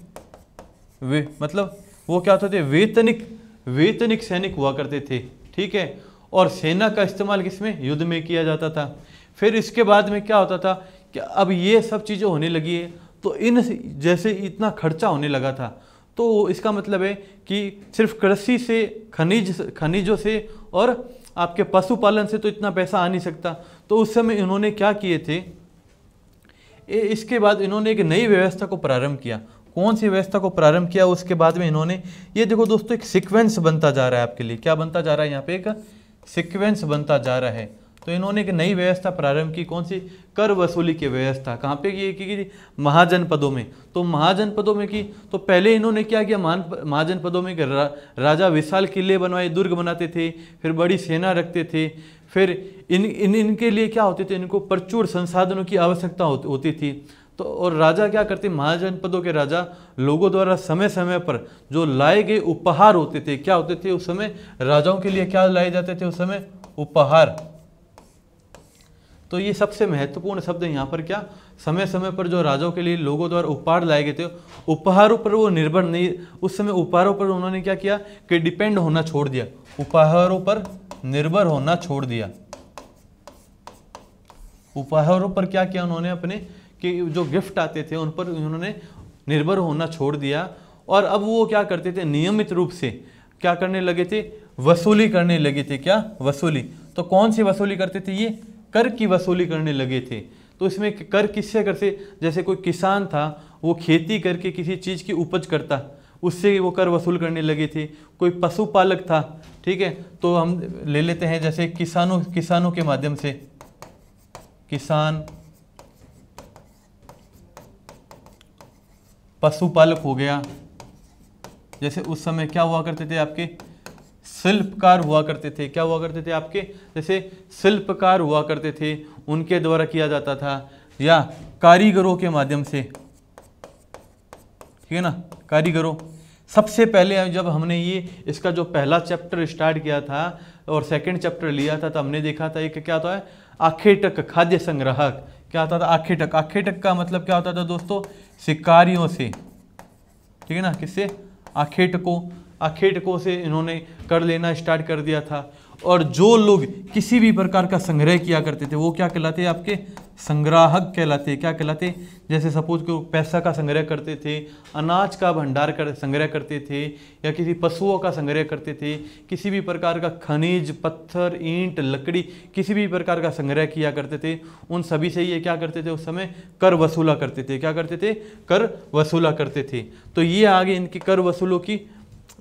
मतलब वो क्या होते थे, वेतनिक सैनिक हुआ करते थे। ठीक है, और सेना का इस्तेमाल किसमें, युद्ध में किया जाता था। फिर इसके बाद में क्या होता था कि अब ये सब चीज़ें होने लगी है, तो इन जैसे इतना खर्चा होने लगा था, तो इसका मतलब है कि सिर्फ कृषि से, खनिजों से और आपके पशुपालन से तो इतना पैसा आ नहीं सकता। तो उस समय इन्होंने क्या किए थे, इसके बाद इन्होंने एक नई व्यवस्था को प्रारंभ किया। कौन सी व्यवस्था को प्रारंभ किया, उसके बाद में इन्होंने, ये देखो दोस्तों, एक सीक्वेंस बनता जा रहा है आपके लिए। क्या बनता जा रहा है, यहाँ पे एक सीक्वेंस बनता जा रहा है। तो इन्होंने एक नई व्यवस्था प्रारंभ की, कौन सी, कर वसूली की व्यवस्था। कहाँ पे ये की, महाजनपदों में। तो महाजनपदों में की, तो पहले इन्होंने क्या किया, महाजनपदों में राजा विशाल किले बनवाए, दुर्ग बनाते थे, फिर बड़ी सेना रखते थे। फिर इनके लिए क्या होते थे, इनको प्रचुर संसाधनों की आवश्यकता होती थी। तो और राजा क्या करते, महाजनपदों के राजा लोगों द्वारा समय समय पर जो लाए गए उपहार होते थे, क्या होते थे उस समय, राजाओं के लिए क्या लाए जाते थे उस समय, उपहार। तो ये सबसे महत्वपूर्ण शब्द है यहाँ पर, क्या, समय समय पर जो राजाओं के लिए लोगों द्वारा उपहार लाए गए थे, उपहारों पर वो निर्भर नहीं, उस समय उपहारों पर उन्होंने क्या किया कि डिपेंड होना छोड़ दिया। उपहारों पर निर्भर होना छोड़ दिया। उपहारों पर क्या किया उन्होंने, अपने कि जो गिफ्ट आते थे उन पर उन्होंने निर्भर होना छोड़ दिया। और अब वो क्या करते थे, नियमित रूप से क्या करने लगे थे, वसूली करने लगे थे। क्या वसूली, तो कौन सी वसूली करते थे, ये कर की वसूली करने लगे थे। तो इसमें कर किससे करते, जैसे कोई किसान था वो खेती करके किसी चीज़ की उपज करता, उससे वो कर वसूल करने लगे थे। कोई पशुपालक था, ठीक है, तो हम ले लेते हैं जैसे किसानों के माध्यम से, किसान पशुपालक हो गया। जैसे उस समय क्या हुआ करते थे, आपके शिल्पकार हुआ करते थे। क्या हुआ करते थे आपके, जैसे शिल्पकार हुआ करते थे, उनके द्वारा किया जाता था, या कारीगरों के माध्यम से, ठीक है ना, कारीगरों। सबसे पहले जब हमने ये इसका जो पहला चैप्टर स्टार्ट किया था और सेकंड चैप्टर लिया था, तो हमने देखा था एक क्या होता है, आखेटक, खाद्य संग्राहक। क्या होता था, आखेटक। आखेटक का मतलब क्या होता था दोस्तों, शिकारियों से, ठीक है ना, किससे, आखेटकों से इन्होंने कर लेना स्टार्ट कर दिया था। और जो लोग किसी भी प्रकार का संग्रह किया करते थे वो क्या कहलाते, आपके संग्राहक कहलाते। क्या कहलाते, जैसे सपोज को पैसा का संग्रह करते थे, अनाज का भंडार कर संग्रह करते थे, या किसी पशुओं का संग्रह करते थे, किसी भी प्रकार का खनिज, पत्थर, ईंट, लकड़ी, किसी भी प्रकार का संग्रह किया करते थे, उन सभी से ये क्या करते थे, उस समय कर वसूला करते थे। क्या करते थे, कर वसूला करते थे। तो ये आगे इनकी कर वसूलों की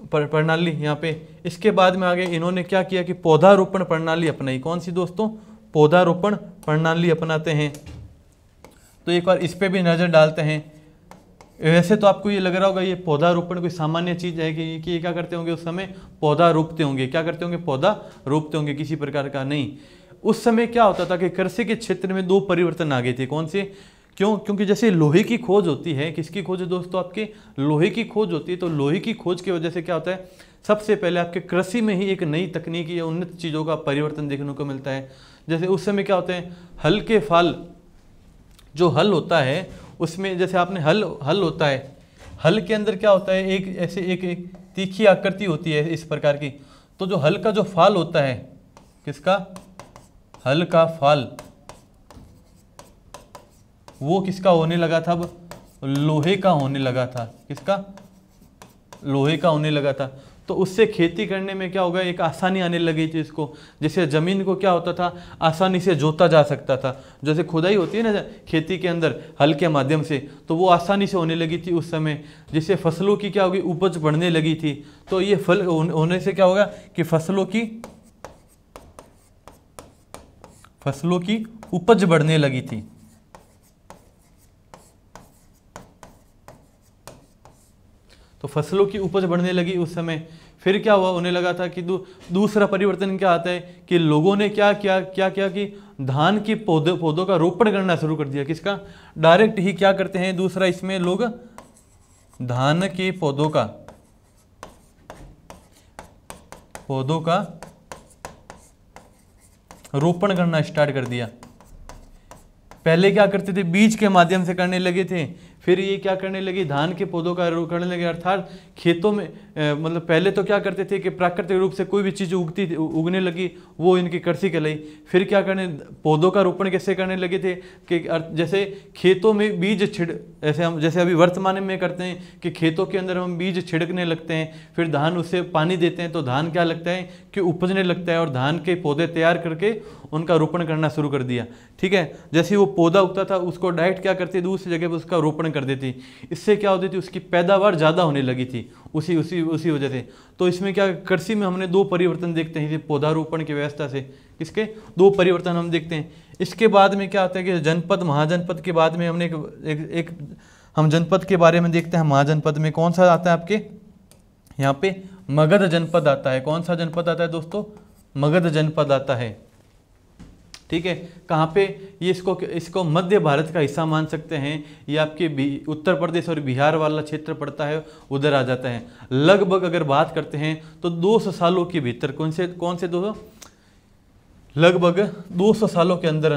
प्रणाली यहाँ पे। इसके बाद में आगे इन्होंने क्या किया कि पौधारोपण प्रणाली अपनाई। कौन सी दोस्तों, पौधारोपण प्रणाली अपनाते हैं। तो एक बार इस पे भी नज़र डालते हैं। वैसे तो आपको ये लग रहा होगा ये पौधारोपण कोई सामान्य चीज़ है कि ये क्या करते होंगे, उस समय पौधा रोपते होंगे। क्या करते होंगे, पौधा रोपते होंगे, किसी प्रकार का नहीं। उस समय क्या होता था कि कृषि के क्षेत्र में दो परिवर्तन आ गए थे। कौन से, क्यों, क्योंकि जैसे लोहे की खोज होती है, किसकी खोज है दोस्तों, आपके लोहे की खोज होती है। तो लोहे की खोज की वजह से क्या होता है, सबसे पहले आपके कृषि में ही एक नई तकनीकी या उन्नत चीज़ों का परिवर्तन देखने को मिलता है। जैसे उस समय क्या होते हैं, हल के फाल, जो हल होता है उसमें जैसे आपने हल होता है, हल के अंदर क्या होता है, एक ऐसे एक तीखी आकृति होती है इस प्रकार की। तो जो हल का जो फाल होता है, किसका, हल का फाल, वो किसका होने लगा था, अब लोहे का होने लगा था। किसका, लोहे का होने लगा था। तो उससे खेती करने में क्या होगा, एक आसानी आने लगी थी इसको। जैसे ज़मीन को क्या होता था, आसानी से जोता जा सकता था। जैसे खुदाई होती है ना खेती के अंदर हल के माध्यम से, तो वो आसानी से होने लगी थी उस समय। जिससे फसलों की क्या होगी, उपज बढ़ने लगी थी। तो ये फल होने से क्या होगा कि फसलों की उपज बढ़ने लगी थी। तो फसलों की उपज बढ़ने लगी उस समय। फिर क्या हुआ, होने लगा था कि दूसरा परिवर्तन क्या आता है कि लोगों ने क्या किया कि धान के पौधों का रोपण करना शुरू कर दिया। किसका, डायरेक्ट ही क्या करते हैं, दूसरा इसमें लोग धान के पौधों का रोपण करना स्टार्ट कर दिया। पहले क्या करते थे, बीज के माध्यम से करने लगे थे। फिर ये क्या करने लगे, धान के पौधों का करने लगे। अर्थात खेतों में मतलब पहले तो क्या करते थे कि प्राकृतिक रूप से कोई भी चीज़ उगने लगी, वो इनकी कृषि कहलाई। फिर क्या करने, पौधों का रोपण कैसे करने लगे थे कि जैसे खेतों में बीज ऐसे हम जैसे अभी वर्तमान में करते हैं कि खेतों के अंदर हम बीज छिड़कने लगते हैं, फिर धान उससे पानी देते हैं, तो धान क्या लगता है कि उपजने लगता है, और धान के पौधे तैयार करके उनका रोपण करना शुरू कर दिया। ठीक है, जैसे वो पौधा उगता था उसको डायरेक्ट क्या करती, दूसरी जगह पर उसका रोपण कर देती। इससे क्या होती थी, उसकी पैदावार ज़्यादा होने लगी थी उसी वजह से। तो इसमें क्या, कृषि में हमने दो परिवर्तन देखते हैं पौधारोपण की व्यवस्था से। किसके, दो परिवर्तन हम देखते हैं। इसके बाद में क्या आता है कि जनपद, महाजनपद के बाद में हमने एक हम जनपद के बारे में देखते हैं। महाजनपद में कौन सा आता है आपके, यहाँ पे मगध जनपद आता है। कौन सा जनपद आता है दोस्तों, मगध जनपद आता है। ठीक है, कहाँ पे, ये इसको मध्य भारत का हिस्सा मान सकते हैं। ये आपके उत्तर प्रदेश और बिहार वाला क्षेत्र पड़ता है, उधर आ जाता है। लगभग अगर बात करते हैं तो 200 सालों के भीतर, कौन से 200, लगभग 200 सालों के अंदर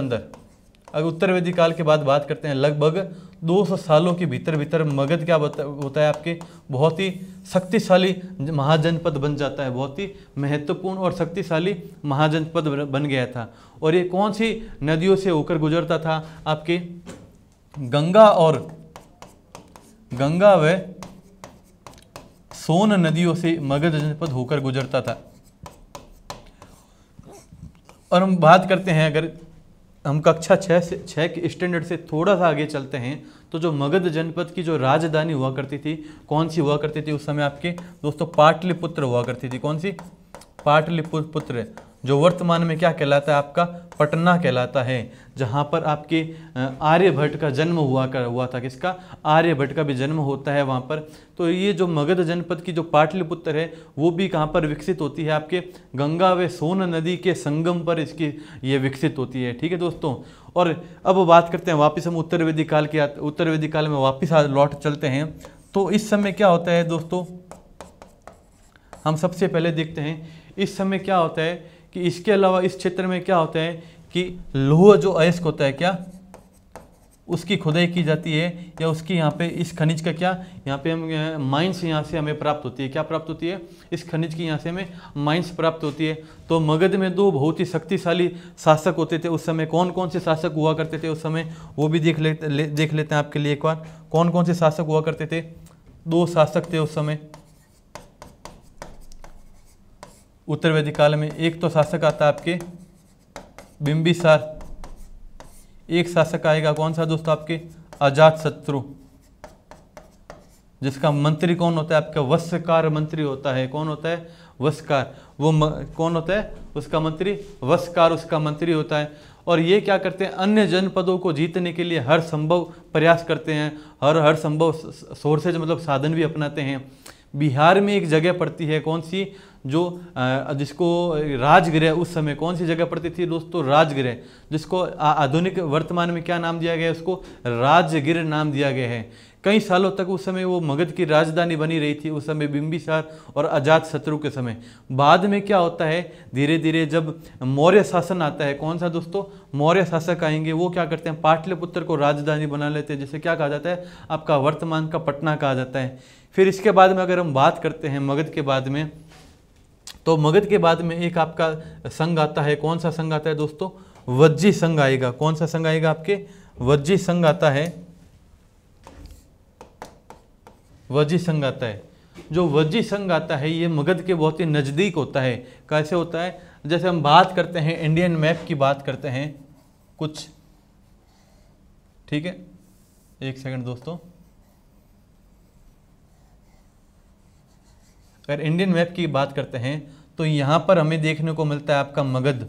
अगर उत्तर वैदिक काल के बाद बात करते हैं, लगभग 200 सालों के भीतर भीतर मगध क्या होता है आपके बहुत ही शक्तिशाली महाजनपद बन जाता है, बहुत ही महत्वपूर्ण और शक्तिशाली महाजनपद बन गया था। और ये कौन सी नदियों से होकर गुजरता था? आपके गंगा व सोन नदियों से मगध जनपद होकर गुजरता था। और हम बात करते हैं, अगर हम कक्षा 6 के स्टैंडर्ड से थोड़ा सा आगे चलते हैं, तो जो मगध जनपद की जो राजधानी हुआ करती थी, कौन सी हुआ करती थी उस समय आपके दोस्तों? पाटलिपुत्र हुआ करती थी। कौन सी? पाटलिपुत्र, जो वर्तमान में क्या कहलाता है आपका? पटना कहलाता है, जहाँ पर आपके आर्यभट्ट का जन्म हुआ था। किसका? आर्यभट्ट का भी जन्म होता है वहाँ पर। तो ये जो मगध जनपद की जो पाटलिपुत्र है वो भी कहाँ पर विकसित होती है? आपके गंगा व सोन नदी के संगम पर इसकी ये विकसित होती है। ठीक है दोस्तों। और अब बात करते हैं वापस हम उत्तर वैदिक काल में वापस लौट चलते हैं। तो इस समय क्या होता है दोस्तों? हम सबसे पहले देखते हैं इस समय क्या होता है कि इसके अलावा इस क्षेत्र में क्या होता है कि लौह जो अयस्क होता है, क्या उसकी खुदाई की जाती है, या उसकी यहाँ पे इस खनिज का क्या यहाँ पे हम माइंस यहाँ से हमें प्राप्त होती है। क्या प्राप्त होती है? इस खनिज की यहाँ से हमें माइंस प्राप्त होती है। तो मगध में 2 बहुत ही शक्तिशाली शासक होते थे उस समय। कौन कौन से शासक हुआ करते थे उस समय, वो भी देख लेते हैं आपके लिए एक बार। कौन कौन से शासक हुआ करते थे? 2 शासक थे उस समय उत्तर वैदिक काल में। एक तो शासक आता है आपके बिंबिसार, एक शासक आएगा कौन सा दोस्तों? आपके अजातशत्रु, जिसका मंत्री कौन होता है? आपका वस्कार मंत्री होता है। कौन होता है? वस्कार। वो कौन होता है? उसका मंत्री वस्कार उसका मंत्री होता है। और ये क्या करते हैं? अन्य जनपदों को जीतने के लिए हर संभव प्रयास करते हैं, हर संभव सोर्सेज मतलब साधन भी अपनाते हैं। बिहार में एक जगह पड़ती है, कौन सी? जो जिसको राजगृह, उस समय कौन सी जगह पड़ती थी दोस्तों? राजगृह, जिसको आधुनिक वर्तमान में क्या नाम दिया गया है? उसको राजगृह नाम दिया गया है। कई सालों तक उस समय वो मगध की राजधानी बनी रही थी, उस समय बिंबिसार और अजातशत्रु के समय। बाद में क्या होता है, धीरे धीरे जब मौर्य शासन आता है, कौन सा दोस्तों? मौर्य शासक आएंगे, वो क्या करते हैं? पाटलिपुत्र को राजधानी बना लेते हैं, जिसे क्या कहा जाता है? आपका वर्तमान का पटना कहा जाता है। फिर इसके बाद में अगर हम बात करते हैं मगध के बाद में, तो मगध के बाद में एक आपका संघ आता है। कौन सा संघ आता है दोस्तों? वज्जी संघ आएगा। कौन सा संघ आएगा? आपके वज्जी संघ आता है। वज्जी संघ आता है। जो वज्जी संघ आता है ये मगध के बहुत ही नज़दीक होता है। कैसे होता है? जैसे हम बात करते हैं इंडियन मैप की बात करते हैं कुछ, ठीक है, एक सेकंड दोस्तों। अगर इंडियन मैप की बात करते हैं तो यहाँ पर हमें देखने को मिलता है आपका मगध,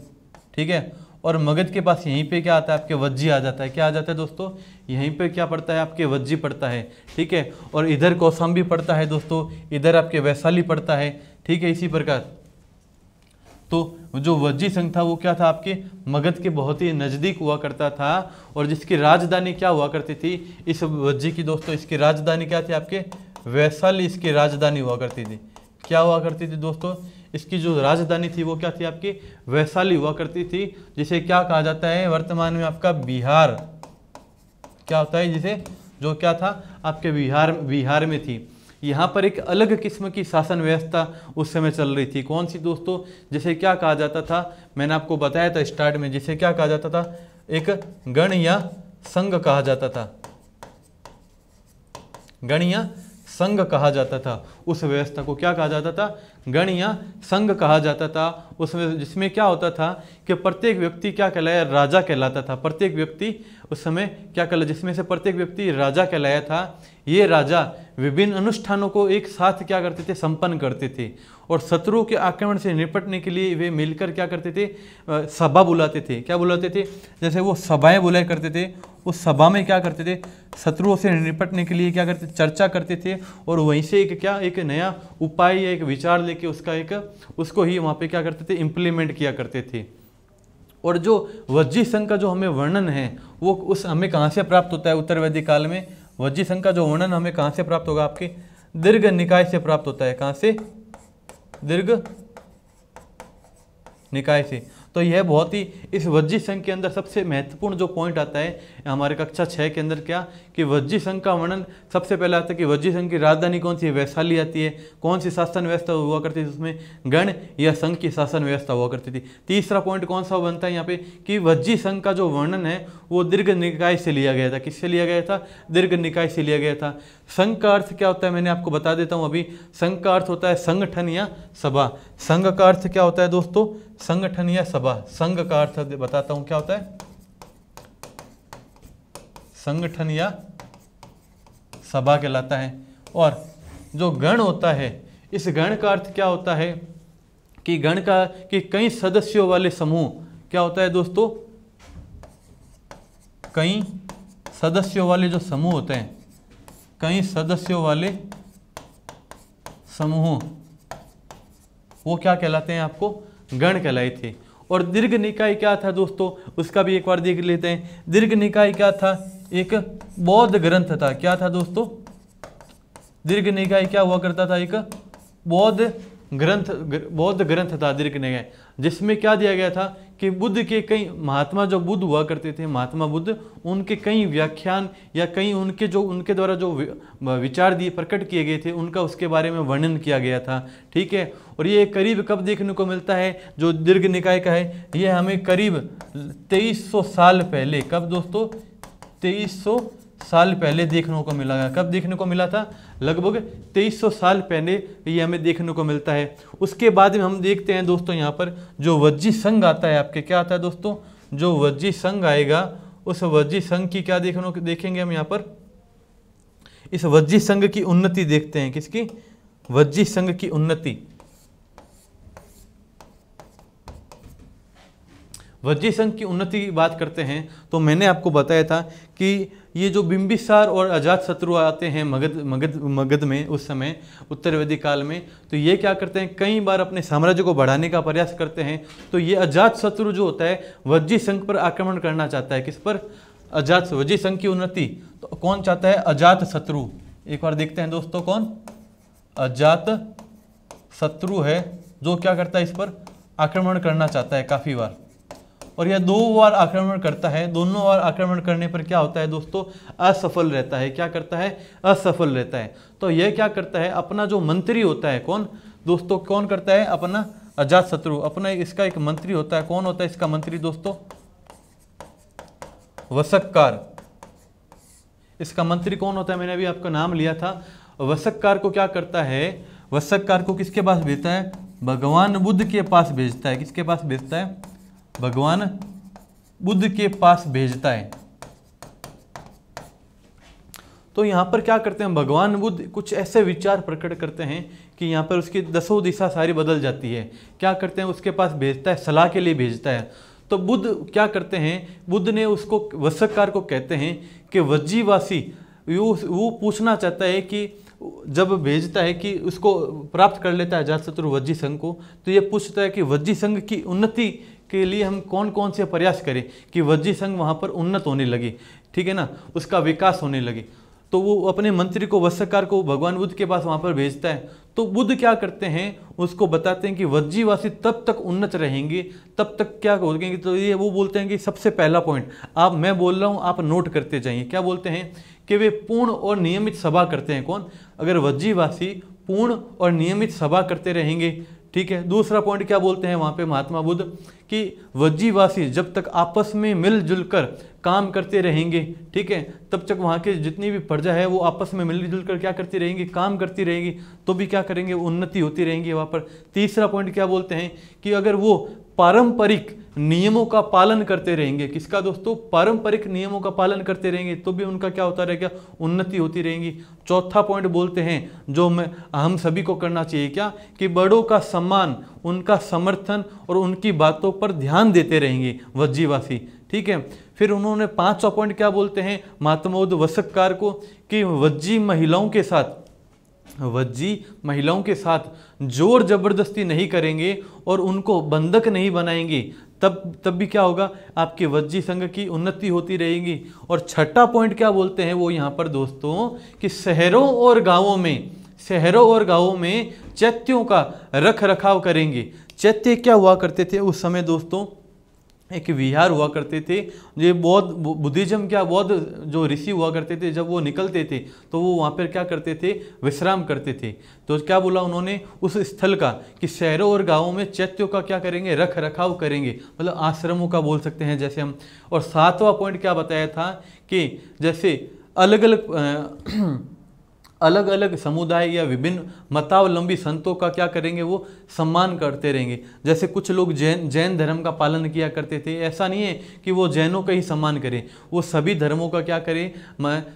ठीक है। और मगध के पास यहीं पे क्या आता है? आपके वज्जी आ जाता है। क्या आ जाता है दोस्तों? यहीं पे क्या पड़ता है? आपके वज्जी पड़ता है, ठीक है। और इधर कौशाम्बी पड़ता है दोस्तों, इधर आपके वैशाली पड़ता है, ठीक है। इसी प्रकार तो जो वज्जी संघ था वो क्या था? आपके मगध के बहुत ही नज़दीक हुआ करता था। और जिसकी राजधानी क्या हुआ करती थी इस वज्जी की दोस्तों? इसकी राजधानी क्या थी? आपके वैशाली इसकी राजधानी हुआ करती थी। क्या हुआ करती थी दोस्तों? इसकी जो राजधानी थी वो क्या थी? आपकी वैशाली हुआ करती थी, जिसे क्या कहा जाता है वर्तमान में? आपका बिहार। क्या होता है जिसे? जो क्या था आपके बिहार में थी। यहाँ पर एक अलग किस्म की शासन व्यवस्था उस समय चल रही थी। कौन सी दोस्तों? जिसे क्या कहा जाता था? मैंने आपको बताया था स्टार्ट में, जिसे क्या कहा जाता था? एक गण या संघ कहा जाता था। गण या संघ कहा जाता था। उस व्यवस्था को क्या कहा जाता था? गण या संघ कहा जाता था। उसमें जिसमें क्या होता था कि प्रत्येक व्यक्ति क्या कहलाया? राजा कहलाता था। प्रत्येक व्यक्ति उस समय क्या कहला, जिसमें से प्रत्येक व्यक्ति राजा कहलाया था। ये राजा विभिन्न अनुष्ठानों को एक साथ क्या करते थे? संपन्न करते थे। और शत्रुओं के आक्रमण से निपटने के लिए वे मिलकर क्या करते थे? सभा बुलाते थे। क्या बुलाते थे? जैसे वो सभाएं बुलाया करते थे, उस सभा में क्या करते थे? शत्रुओं से निपटने के लिए क्या करते? चर्चा करते थे। और वहीं से एक नया उपाय या एक विचार लेके उसको ही वहाँ पे क्या करते थे? इम्प्लीमेंट किया करते थे। और जो वज्जी संघ का जो हमें वर्णन है वो हमें कहाँ से प्राप्त होता है? उत्तर वैदिक काल में वज्जी संघ का जो वर्णन हमें कहाँ से प्राप्त होगा? आपके दीर्घ निकाय से प्राप्त होता है। कहाँ से? दीर्घ निकाय से। तो यह बहुत ही इस वज्जी संघ के अंदर सबसे महत्वपूर्ण जो पॉइंट आता है हमारे कक्षा 6 के अंदर, क्या कि वज्जी संघ का वर्णन सबसे पहले आता है कि वज्जी संघ की राजधानी कौन सी है, वैशाली आती है। कौन सी शासन व्यवस्था हुआ करती थी उसमें, गण या संघ की शासन व्यवस्था हुआ करती थी। तीसरा पॉइंट कौन सा बनता है यहाँ पे कि वज्जी संघ का जो वर्णन है वो दीर्घ निकाय से लिया गया था। किससे लिया गया था, दीर्घ निकाय से लिया गया था। संघ का अर्थ क्या होता है मैंने आपको बता देता हूँ अभी। संघ का अर्थ होता है संगठन या सभा। संघ का अर्थ क्या होता है दोस्तों, संगठन या सभा। संघ का अर्थ बताता हूं क्या होता है, संगठन या सभा कहलाता है। और जो गण होता है, इस गण का अर्थ क्या होता है कि गण का कि कई सदस्यों वाले समूह, क्या होता है दोस्तों, कई सदस्यों वाले जो समूह होते हैं, कई सदस्यों वाले समूह, वो क्या कहलाते हैं, आपको गण कहलाए थे। और दीर्घ निकाय क्या था दोस्तों, उसका भी एक बार देख लेते हैं। दीर्घ निकाय क्या था, एक बौद्ध ग्रंथ था। क्या था दोस्तों, दीर्घ निकाय क्या हुआ करता था, एक बौद्ध ग्रंथ था दीर्घ निकाय, जिसमें क्या दिया गया था कि बुद्ध के कई महात्मा जो बुद्ध हुआ करते थे, महात्मा बुद्ध, उनके कई व्याख्यान या कई उनके द्वारा जो विचार दिए प्रकट किए गए थे, उनका उसके बारे में वर्णन किया गया था। ठीक है, और ये करीब कब देखने को मिलता है, जो दीर्घ निकाय का है, ये हमें करीब 2300 साल पहले, कब दोस्तों, 2300 साल पहले देखने को मिला। कब देखने को मिला था, लगभग 2300 साल पहले ये हमें देखने को मिलता है। उसके बाद में हम देखते हैं दोस्तों यहाँ पर जो वज्जी संघ आता है आपके, क्या आता है दोस्तों, जो वज्जी संघ आएगा, उस वज्जी संघ की क्या देखेंगे हम यहाँ पर, इस वज्जी संघ की उन्नति देखते हैं। किसकी, वज्जी संघ की उन्नति। वज्जी संघ की उन्नति की बात करते हैं तो मैंने आपको बताया था कि ये जो बिंबिसार और अजातशत्रु आते हैं मगध में उस समय उत्तर वैदिक काल में, तो ये क्या करते हैं, कई बार अपने साम्राज्य को बढ़ाने का प्रयास करते हैं। तो ये अजातशत्रु जो होता है वज्जी संघ पर आक्रमण करना चाहता है। किस पर, वज्जी संघ की उन्नति तो कौन चाहता है, अजातशत्रु। एक बार देखते हैं दोस्तों, कौन, अजातशत्रु है जो क्या करता है, इस पर आक्रमण करना चाहता है काफी बार, और यह 2 बार आक्रमण करता है। दोनों बार आक्रमण करने पर क्या होता है दोस्तों, असफल रहता है। क्या करता है, असफल रहता है। तो यह क्या करता है, अपना जो मंत्री होता है, कौन दोस्तों, कौन करता है, अपना अजातशत्रु, अपना इसका एक मंत्री होता है। कौन होता है इसका मंत्री दोस्तों, वसक्कार। इसका मंत्री कौन होता है, मैंने अभी आपका नाम लिया था। वसक्कार को क्या करता है, वसक्कार को किसके पास भेजता है, भगवान बुद्ध के पास भेजता है। किसके पास भेजता है, भगवान बुद्ध के पास भेजता है। तो यहां पर क्या करते हैं, भगवान बुद्ध कुछ ऐसे विचार प्रकट करते हैं कि यहां पर उसकी 10 दिशा सारी बदल जाती है। क्या करते हैं, उसके पास भेजता है, सलाह के लिए भेजता है। तो बुद्ध क्या करते हैं, बुद्ध ने उसको, वसक्कार को कहते हैं कि वज्जीवासी, वो पूछना चाहता है कि जब भेजता है कि उसको प्राप्त कर लेता है अजातशत्रु वज्जी संघ को, तो ये पूछता है कि वज्जी संघ की उन्नति के लिए हम कौन कौन से प्रयास करें कि वज्जी संघ वहाँ पर उन्नत होने लगे, ठीक है ना, उसका विकास होने लगे। तो वो अपने मंत्री को, वसक्कार को भगवान बुद्ध के पास वहाँ पर भेजता है। तो बुद्ध क्या करते हैं, उसको बताते हैं कि वज्जीवासी तब तक उन्नत रहेंगे, तब तक क्या होंगे। तो ये वो बोलते हैं कि सबसे पहला पॉइंट, आप, मैं बोल रहा हूँ, आप नोट करते जाइए। क्या बोलते हैं कि वे पूर्ण और नियमित सभा करते हैं। कौन, अगर वज्जीवासी पूर्ण और नियमित सभा करते रहेंगे, ठीक है। दूसरा पॉइंट क्या बोलते हैं वहाँ पे महात्मा बुद्ध कि वज्जीवासी जब तक आपस में मिलजुल कर काम करते रहेंगे, ठीक है, तब तक वहाँ के जितनी भी प्रजा है वो आपस में मिलजुल कर क्या करती रहेंगी, काम करती रहेगी, तो भी क्या करेंगे, उन्नति होती रहेंगी वहाँ पर। तीसरा पॉइंट क्या बोलते हैं कि अगर वो पारंपरिक नियमों का पालन करते रहेंगे, किसका दोस्तों, पारंपरिक नियमों का पालन करते रहेंगे, तो भी उनका क्या होता रहेगा, उन्नति होती रहेगी। चौथा पॉइंट बोलते हैं जो हम सभी को करना चाहिए, क्या कि बड़ों का सम्मान, उनका समर्थन और उनकी बातों पर ध्यान देते रहेंगे वज्जीवासी, ठीक है। फिर उन्होंने 5वां पॉइंट क्या बोलते हैं महात्मा बुद्ध वसक्कार को कि वज्जी महिलाओं के साथ जोर जबरदस्ती नहीं करेंगे और उनको बंधक नहीं बनाएंगे, तब भी क्या होगा, आपके वज्जी संघ की उन्नति होती रहेगी। और 6वां पॉइंट क्या बोलते हैं वो यहाँ पर दोस्तों कि शहरों और गांवों में चैत्यों का रख रखाव करेंगे। चैत्य क्या हुआ करते थे उस समय दोस्तों, एक विहार हुआ करते थे। ये बौद्ध बुद्धिज्म क्या बौद्ध जो ऋषि हुआ करते थे, जब वो निकलते थे तो वो वहाँ पर क्या करते थे, विश्राम करते थे। तो क्या बोला उन्होंने उस स्थल का कि शहरों और गांवों में चैत्यों का क्या करेंगे, रख रखाव करेंगे, मतलब आश्रमों का बोल सकते हैं जैसे हम। और 7वां पॉइंट क्या बताया था कि जैसे अलग अलग समुदाय या विभिन्न मतावलंबी संतों का क्या करेंगे, वो सम्मान करते रहेंगे। जैसे कुछ लोग जैन धर्म का पालन किया करते थे, ऐसा नहीं है कि वो जैनों का ही सम्मान करें, वो सभी धर्मों का क्या करें,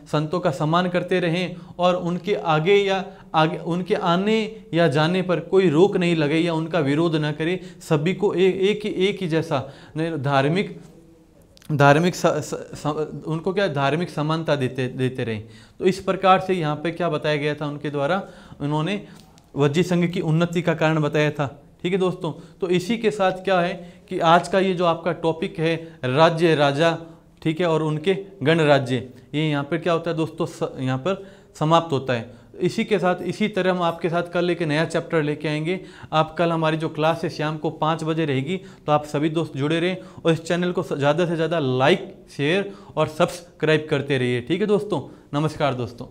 संतों का सम्मान करते रहें और उनके आगे उनके आने या जाने पर कोई रोक नहीं लगे या उनका विरोध ना करे। सभी को एक ही जैसा उनको क्या धार्मिक समानता देते रहे। तो इस प्रकार से यहाँ पे क्या बताया गया था उनके द्वारा, उन्होंने वज्जी संघ की उन्नति का कारण बताया था। ठीक है दोस्तों, तो इसी के साथ क्या है कि आज का ये जो आपका टॉपिक है राज्य राजा, ठीक है, और उनके गणराज्य, ये यहाँ पर क्या होता है दोस्तों, यहाँ पर समाप्त होता है। इसी के साथ इसी तरह हम आपके साथ कल एक नया चैप्टर लेके आएंगे। आप कल हमारी जो क्लास है शाम को 5 बजे रहेगी, तो आप सभी दोस्त जुड़े रहें और इस चैनल को ज़्यादा से ज़्यादा लाइक, शेयर और सब्सक्राइब करते रहिए। ठीक है दोस्तों, नमस्कार दोस्तों।